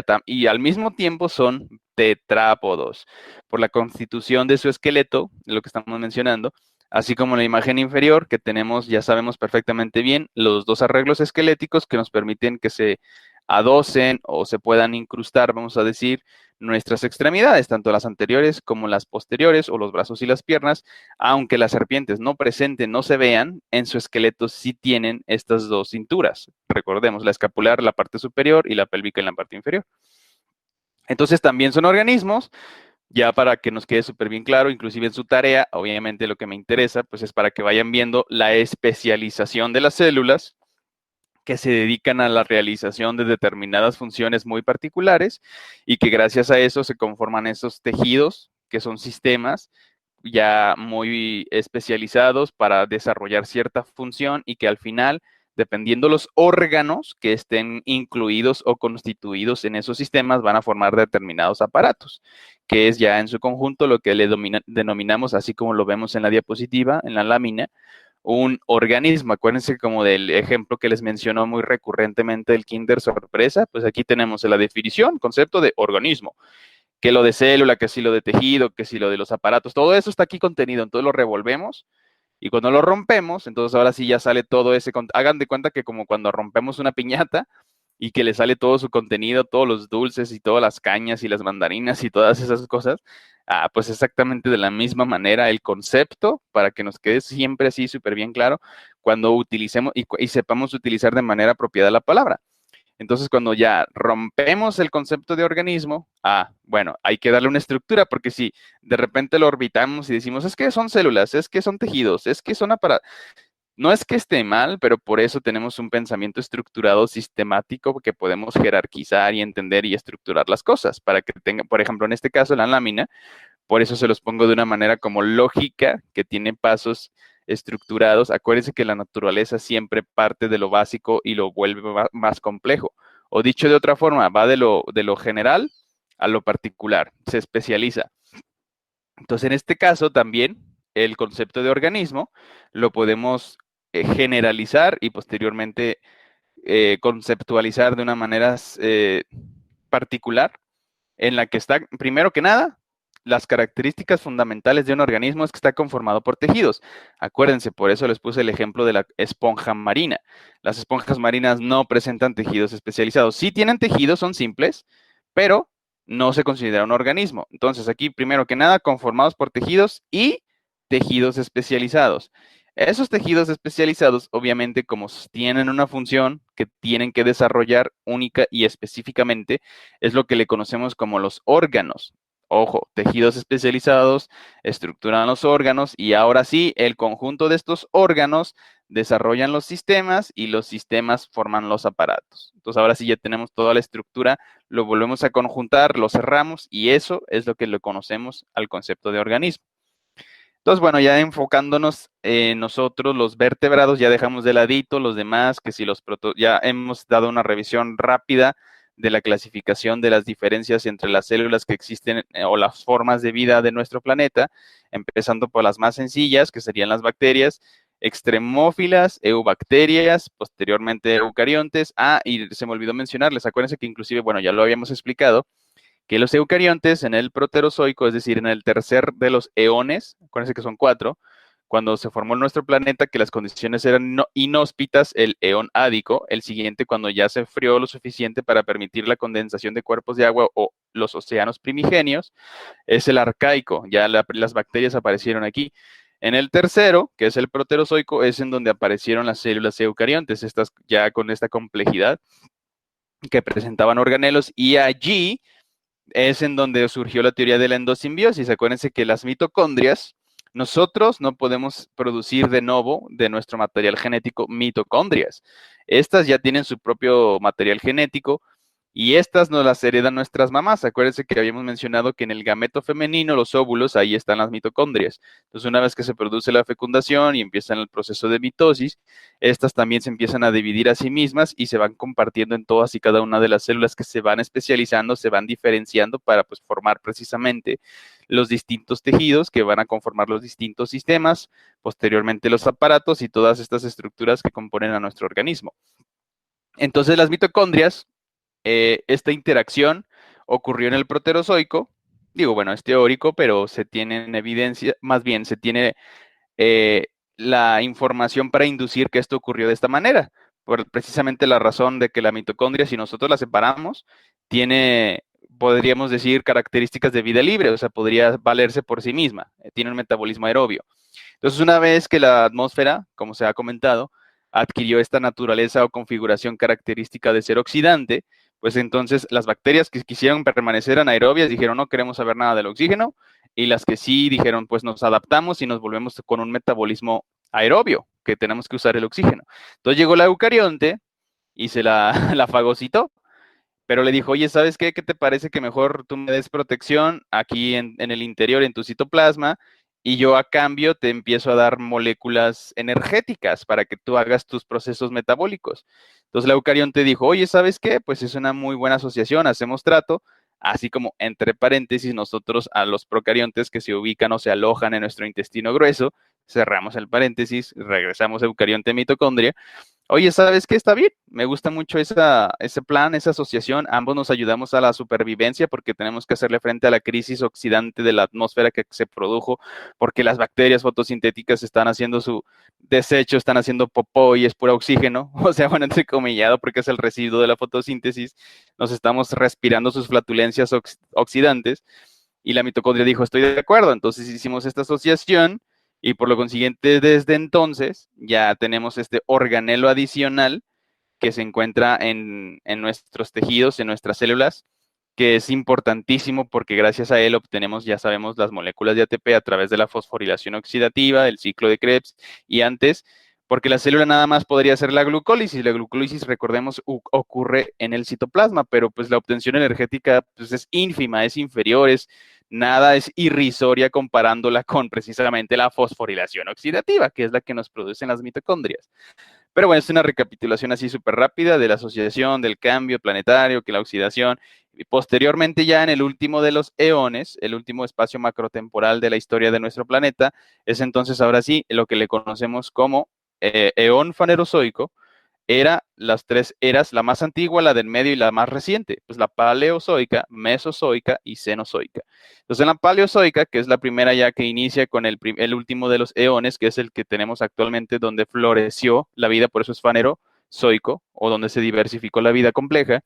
Speaker 1: al mismo tiempo son tetrápodos, por la constitución de su esqueleto, lo que estamos mencionando, así como en la imagen inferior, que tenemos, ya sabemos perfectamente bien, los dos arreglos esqueléticos que nos permiten que se adocen o se puedan incrustar, vamos a decir, nuestras extremidades, tanto las anteriores como las posteriores, o los brazos y las piernas, aunque las serpientes no presenten, no se vean, en su esqueleto sí tienen estas dos cinturas. Recordemos, la escapular, la parte superior, y la pélvica en la parte inferior. Entonces también son organismos, ya para que nos quede súper bien claro, inclusive en su tarea, obviamente lo que me interesa, pues es para que vayan viendo la especialización de las células que se dedican a la realización de determinadas funciones muy particulares y que gracias a eso se conforman esos tejidos, que son sistemas ya muy especializados para desarrollar cierta función y que al final dependiendo los órganos que estén incluidos o constituidos en esos sistemas, van a formar determinados aparatos, que es ya en su conjunto lo que denominamos, así como lo vemos en la diapositiva, en la lámina, un organismo. Acuérdense como del ejemplo que les mencionó muy recurrentemente el Kinder Sorpresa, pues aquí tenemos la definición, concepto de organismo, que lo de célula, que si lo de tejido, que si lo de los aparatos, todo eso está aquí contenido, entonces lo revolvemos y cuando lo rompemos, entonces ahora sí ya sale todo ese, hagan de cuenta que como cuando rompemos una piñata y que le sale todo su contenido, todos los dulces y todas las cañas y las mandarinas y todas esas cosas, pues exactamente de la misma manera el concepto, para que nos quede siempre así súper bien claro, cuando utilicemos y sepamos utilizar de manera apropiada la palabra. Entonces, cuando ya rompemos el concepto de organismo, bueno, hay que darle una estructura, porque si de repente lo orbitamos y decimos, es que son células, es que son tejidos, es que son aparatos, no es que esté mal, pero por eso tenemos un pensamiento estructurado, sistemático, que podemos jerarquizar y entender y estructurar las cosas, para que tenga, por ejemplo, en este caso, la lámina, por eso se los pongo de una manera como lógica, que tiene pasos estructurados. Acuérdense que la naturaleza siempre parte de lo básico y lo vuelve más complejo. O dicho de otra forma, va de lo general a lo particular, se especializa. Entonces, en este caso también el concepto de organismo lo podemos generalizar y posteriormente conceptualizar de una manera particular, en la que está, primero que nada, las características fundamentales de un organismo es que está conformado por tejidos. Acuérdense, por eso les puse el ejemplo de la esponja marina. Las esponjas marinas no presentan tejidos especializados. Sí tienen tejidos, son simples, pero no se considera un organismo. Entonces, aquí, primero que nada, conformados por tejidos y tejidos especializados. Esos tejidos especializados, obviamente, como tienen una función que tienen que desarrollar única y específicamente, es lo que le conocemos como los órganos. Ojo, tejidos especializados estructuran los órganos y ahora sí, el conjunto de estos órganos desarrollan los sistemas y los sistemas forman los aparatos. Entonces, ahora sí ya tenemos toda la estructura, lo volvemos a conjuntar, lo cerramos y eso es lo que le conocemos al concepto de organismo. Entonces, bueno, ya enfocándonos en nosotros, los vertebrados, ya dejamos de ladito los demás, que si ya hemos dado una revisión rápida de la clasificación de las diferencias entre las células que existen o las formas de vida de nuestro planeta, empezando por las más sencillas, que serían las bacterias, extremófilas, eubacterias, posteriormente eucariontes. Y se me olvidó mencionarles, acuérdense que inclusive, bueno, ya lo habíamos explicado, que los eucariontes en el proterozoico, es decir, en el tercer de los eones, acuérdense que son 4, cuando se formó nuestro planeta, que las condiciones eran inhóspitas, el eón ádico, el siguiente cuando ya se enfrió lo suficiente para permitir la condensación de cuerpos de agua o los océanos primigenios, es el arcaico, ya las bacterias aparecieron aquí. En el tercero, que es el proterozoico, es en donde aparecieron las células eucariontes, estas ya con esta complejidad que presentaban organelos, y allí es en donde surgió la teoría de la endosimbiosis. Acuérdense que las mitocondrias, nosotros no podemos producir de nuevo de nuestro material genético mitocondrias. Estas ya tienen su propio material genético y estas nos las heredan nuestras mamás. Acuérdense que habíamos mencionado que en el gameto femenino, los óvulos, ahí están las mitocondrias. Entonces, una vez que se produce la fecundación y empiezan el proceso de mitosis, estas también se empiezan a dividir a sí mismas y se van compartiendo en todas y cada una de las células, que se van especializando, se van diferenciando para pues formar precisamente los distintos tejidos que van a conformar los distintos sistemas, posteriormente los aparatos y todas estas estructuras que componen a nuestro organismo. Entonces, las mitocondrias, esta interacción ocurrió en el proterozoico. Digo, bueno, es teórico, pero se tiene en evidencia, más bien se tiene la información para inducir que esto ocurrió de esta manera, por precisamente la razón de que la mitocondria, si nosotros la separamos, tiene, podríamos decir, características de vida libre, o sea, podría valerse por sí misma, tiene un metabolismo aerobio. Entonces, una vez que la atmósfera, como se ha comentado, adquirió esta naturaleza o configuración característica de ser oxidante, pues entonces las bacterias que quisieron permanecer anaerobias dijeron no queremos saber nada del oxígeno, y las que sí dijeron pues nos adaptamos y nos volvemos con un metabolismo aerobio, que tenemos que usar el oxígeno. Entonces llegó la eucarionte y se la fagocitó, pero le dijo, oye, ¿sabes qué? ¿Qué te parece que mejor tú me des protección aquí en el interior, en tu citoplasma, y yo a cambio te empiezo a dar moléculas energéticas para que tú hagas tus procesos metabólicos. Entonces la eucarionte dijo, oye, ¿sabes qué? Pues es una muy buena asociación, hacemos trato, así como entre paréntesis nosotros a los procariontes que se ubican o se alojan en nuestro intestino grueso, cerramos el paréntesis, regresamos a eucarionte mitocondria. Oye, ¿sabes qué? Está bien. Me gusta mucho ese plan, esa asociación. Ambos nos ayudamos a la supervivencia porque tenemos que hacerle frente a la crisis oxidante de la atmósfera que se produjo porque las bacterias fotosintéticas están haciendo su desecho, están haciendo popó y es puro oxígeno. O sea, bueno, entrecomillado porque es el residuo de la fotosíntesis. Nos estamos respirando sus flatulencias oxidantes. Y la mitocondria dijo, estoy de acuerdo. Entonces hicimos esta asociación y por lo consiguiente, desde entonces ya tenemos este organelo adicional que se encuentra en nuestros tejidos, en nuestras células, que es importantísimo porque gracias a él obtenemos, ya sabemos, las moléculas de ATP a través de la fosforilación oxidativa, el ciclo de Krebs, y antes, porque la célula nada más podría hacer la glucólisis. La glucólisis, recordemos, ocurre en el citoplasma, pero pues la obtención energética pues, es ínfima, es inferior, nada, es irrisoria comparándola con precisamente la fosforilación oxidativa, que es la que nos producen las mitocondrias. Pero bueno, es una recapitulación así súper rápida de la asociación, del cambio planetario, que la oxidación, y posteriormente ya en el último de los eones, el último espacio macrotemporal de la historia de nuestro planeta, es entonces ahora sí lo que le conocemos como eón fanerozoico, era las tres eras, la más antigua, la del medio y la más reciente, pues la paleozoica, mesozoica y cenozoica. Entonces en la paleozoica, que es la primera ya que inicia con el último de los eones, que es el que tenemos actualmente donde floreció la vida, por eso es fanerozoico, o donde se diversificó la vida compleja.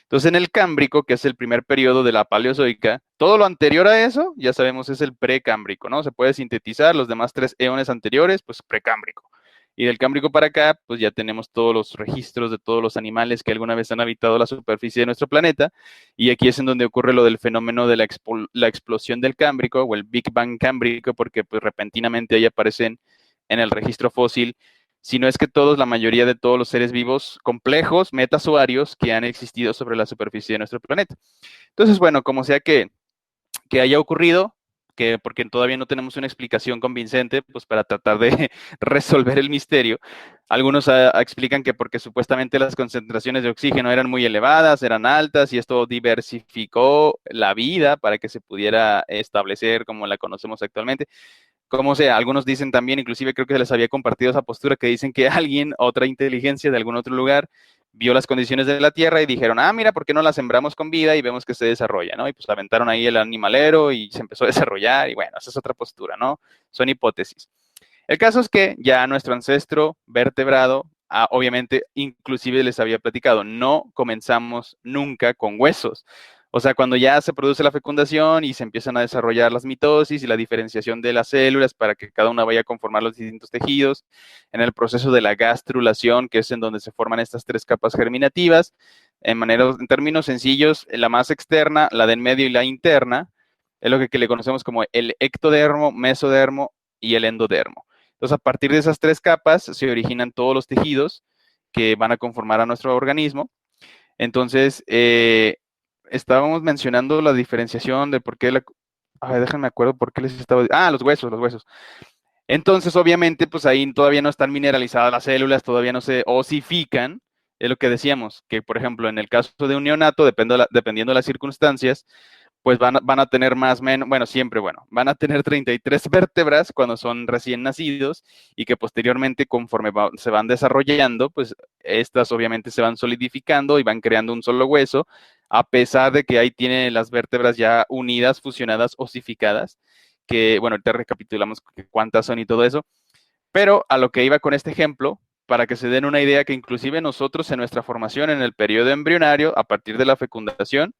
Speaker 1: Entonces en el cámbrico, que es el primer periodo de la paleozoica, todo lo anterior a eso, ya sabemos, es el precámbrico, ¿no? Se puede sintetizar los demás 3 eones anteriores, pues precámbrico. Y del Cámbrico para acá, pues ya tenemos todos los registros de todos los animales que alguna vez han habitado la superficie de nuestro planeta. Y aquí es en donde ocurre lo del fenómeno de la explosión del Cámbrico o el Big Bang Cámbrico, porque pues repentinamente ahí aparecen en el registro fósil, si no es que todos, la mayoría de todos los seres vivos complejos, metazoarios, que han existido sobre la superficie de nuestro planeta. Entonces, bueno, como sea que haya ocurrido, que porque todavía no tenemos una explicación convincente, pues para tratar de resolver el misterio. Algunos explican que porque supuestamente las concentraciones de oxígeno eran muy elevadas, eran altas, y esto diversificó la vida para que se pudiera establecer como la conocemos actualmente. Como sea, algunos dicen también, inclusive creo que les había compartido esa postura, que dicen que alguien, otra inteligencia de algún otro lugar, vio las condiciones de la Tierra y dijeron, ah, mira, ¿por qué no la sembramos con vida y vemos que se desarrolla, ¿no? Y pues aventaron ahí el animalero y se empezó a desarrollar y bueno, esa es otra postura, ¿no? Son hipótesis. El caso es que ya nuestro ancestro vertebrado, obviamente, inclusive les había platicado, no comenzamos nunca con huesos. O sea, cuando ya se produce la fecundación y se empiezan a desarrollar las mitosis y la diferenciación de las células para que cada una vaya a conformar los distintos tejidos, en el proceso de la gastrulación, que es en donde se forman estas 3 capas germinativas, en términos sencillos, la más externa, la del medio y la interna, es lo que le conocemos como el ectodermo, mesodermo y el endodermo. Entonces, a partir de esas 3 capas se originan todos los tejidos que van a conformar a nuestro organismo. Entonces, estábamos mencionando la diferenciación de por qué déjenme acuerdo por qué les estaba... Ah, los huesos. Entonces, obviamente, pues ahí todavía no están mineralizadas las células, todavía no se osifican. Es lo que decíamos, que por ejemplo, en el caso de un neonato, dependiendo de las circunstancias, pues van a tener más o menos, bueno, siempre, van a tener 33 vértebras cuando son recién nacidos y que posteriormente, conforme se van desarrollando, pues estas obviamente se van solidificando y van creando un solo hueso, a pesar de que ahí tienen las vértebras ya unidas, fusionadas, osificadas, que, bueno, ahorita recapitulamos cuántas son y todo eso, pero a lo que iba con este ejemplo, para que se den una idea que inclusive nosotros en nuestra formación en el periodo embrionario, a partir de la fecundación,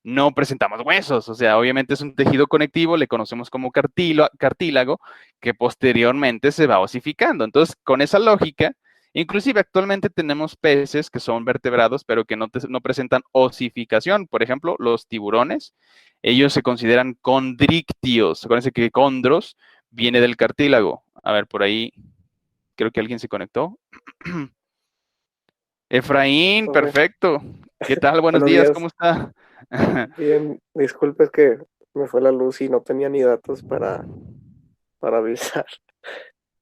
Speaker 1: no presentamos huesos, o sea, obviamente es un tejido conectivo, le conocemos como cartílago, que posteriormente se va osificando. Entonces, con esa lógica, inclusive actualmente tenemos peces que son vertebrados, pero que no presentan osificación. Por ejemplo, los tiburones, ellos se consideran condrictios. Acuérdense que condros viene del cartílago. A ver, por ahí, creo que alguien se conectó. Efraín,
Speaker 5: Hola.
Speaker 1: perfecto. ¿Qué tal? Buenos
Speaker 5: Buenos
Speaker 1: días,
Speaker 5: días.
Speaker 1: ¿cómo está?
Speaker 5: Bien, disculpe, es que me fue la luz y no tenía ni datos para para avisar.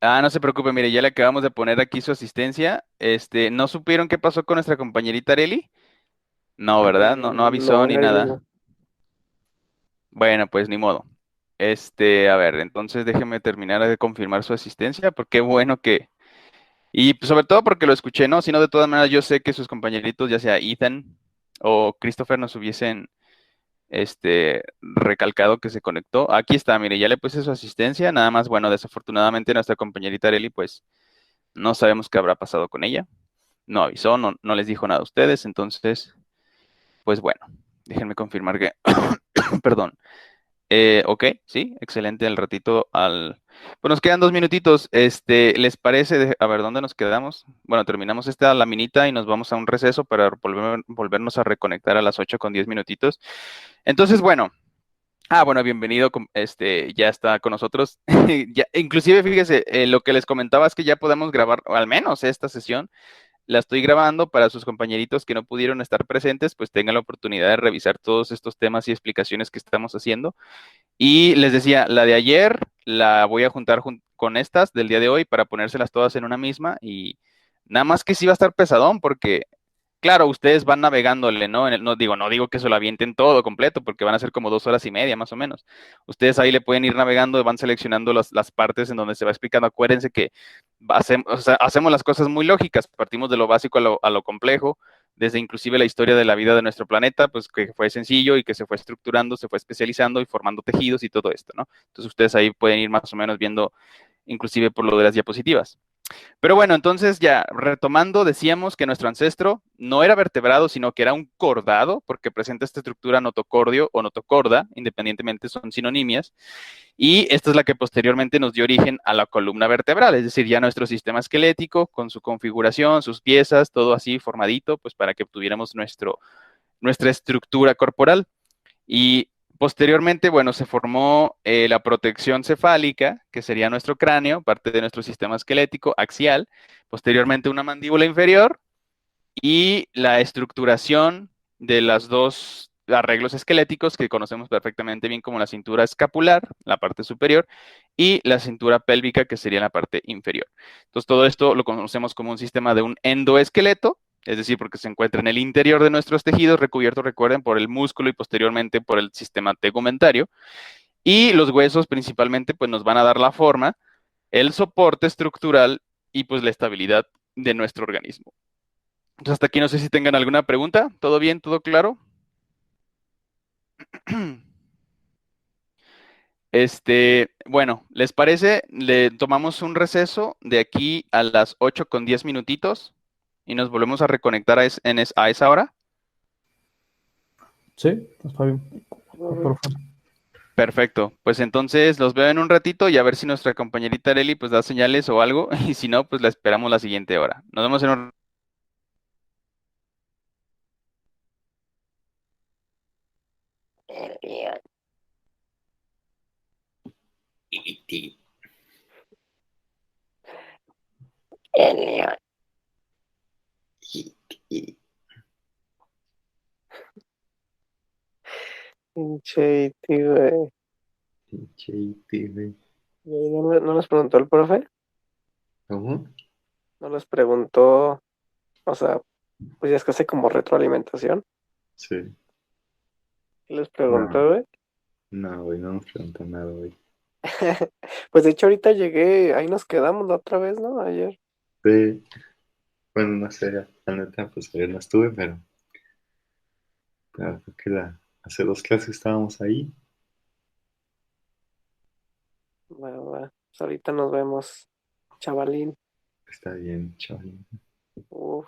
Speaker 1: Ah, no se preocupe, mire, ya le acabamos de poner aquí su asistencia. ¿No supieron qué pasó con nuestra compañerita Areli? No, ¿verdad? No, no avisó
Speaker 5: No,
Speaker 1: ni
Speaker 5: Arely
Speaker 1: nada.
Speaker 5: no.
Speaker 1: Bueno, pues ni modo. A ver, entonces déjeme terminar de confirmar su asistencia, porque bueno que... Y pues, sobre todo porque lo escuché, ¿no? Si no, de todas maneras, yo sé que sus compañeritos, ya sea Ethan o Christopher, nos hubiesen, recalcado que se conectó. Aquí está, mire, ya le puse su asistencia, nada más, bueno, desafortunadamente nuestra compañerita Areli, pues, no sabemos qué habrá pasado con ella. No avisó, no, no les dijo nada a ustedes, entonces, pues bueno, déjenme confirmar que, perdón. Ok, sí, excelente. Al ratito, Pues nos quedan 2 minutitos. ¿Les parece? A ver, ¿dónde nos quedamos? Bueno, terminamos esta laminita y nos vamos a un receso para volvernos a reconectar a las 8 con 10 minutitos. Entonces, bueno. Bueno, bienvenido. Ya está con nosotros. Ya, inclusive, fíjese, lo que les comentaba es que ya podemos grabar, o al menos esta sesión la estoy grabando para sus compañeritos que no pudieron estar presentes, pues tengan la oportunidad de revisar todos estos temas y explicaciones que estamos haciendo. Y les decía, la de ayer la voy a juntar con estas del día de hoy para ponérselas todas en una misma y nada más que sí va a estar pesadón porque, claro, ustedes van navegándole, ¿no? No digo que se lo avienten todo completo porque van a ser como 2 horas y media más o menos. Ustedes ahí le pueden ir navegando, van seleccionando las partes en donde se va explicando. Acuérdense que hacemos las cosas muy lógicas, partimos de lo básico a lo complejo, desde inclusive la historia de la vida de nuestro planeta, pues que fue sencillo y que se fue estructurando, se fue especializando y formando tejidos y todo esto, ¿no? Entonces ustedes ahí pueden ir más o menos viendo, inclusive por lo de las diapositivas. Pero bueno, entonces ya retomando, decíamos que nuestro ancestro no era vertebrado, sino que era un cordado, porque presenta esta estructura notocordio o notocorda, independientemente son sinonimias, y esta es la que posteriormente nos dio origen a la columna vertebral, es decir, ya nuestro sistema esquelético con su configuración, sus piezas, todo así formadito, pues para que obtuviéramos nuestra estructura corporal. Y posteriormente, bueno, se formó la protección cefálica, que sería nuestro cráneo, parte de nuestro sistema esquelético axial, posteriormente una mandíbula inferior y la estructuración de las dos arreglos esqueléticos que conocemos perfectamente bien como la cintura escapular, la parte superior, y la cintura pélvica, que sería la parte inferior. Entonces, todo esto lo conocemos como un sistema de un endoesqueleto, es decir, porque se encuentra en el interior de nuestros tejidos, recubierto, recuerden, por el músculo y posteriormente por el sistema tegumentario. Y los huesos principalmente, pues nos van a dar la forma, el soporte estructural y pues la estabilidad de nuestro organismo. Entonces, hasta aquí no sé si tengan alguna pregunta. ¿Todo bien? ¿Todo claro? Bueno, ¿les parece? Le tomamos un receso de aquí a las 8 con 10 minutitos y nos volvemos a reconectar a esa hora.
Speaker 6: Sí, está bien. Por favor.
Speaker 1: Perfecto. Pues entonces los veo en un ratito y a ver si nuestra compañerita Areli pues da señales o algo y si no, pues la esperamos la siguiente hora. Nos vemos en un...
Speaker 5: Elliot. Elliot. Pinche iti, güey.
Speaker 4: Pinche IT, güey.
Speaker 5: ¿No les preguntó el profe?
Speaker 4: ¿Cómo?
Speaker 5: No les preguntó, o sea, pues ya es que hace como retroalimentación.
Speaker 4: Sí.
Speaker 5: ¿Qué les
Speaker 4: No,
Speaker 5: preguntó, güey?
Speaker 4: no, güey, no nos preguntó nada, güey.
Speaker 5: Pues de hecho ahorita llegué, ahí nos quedamos la otra vez, ¿no? Ayer.
Speaker 4: Sí. Bueno, no sé, la neta, pues ayer no estuve, pero claro, creo que hace 2 clases estábamos ahí.
Speaker 5: Va. Pues ahorita nos vemos, chavalín.
Speaker 4: Está bien, chaval.
Speaker 5: Uf.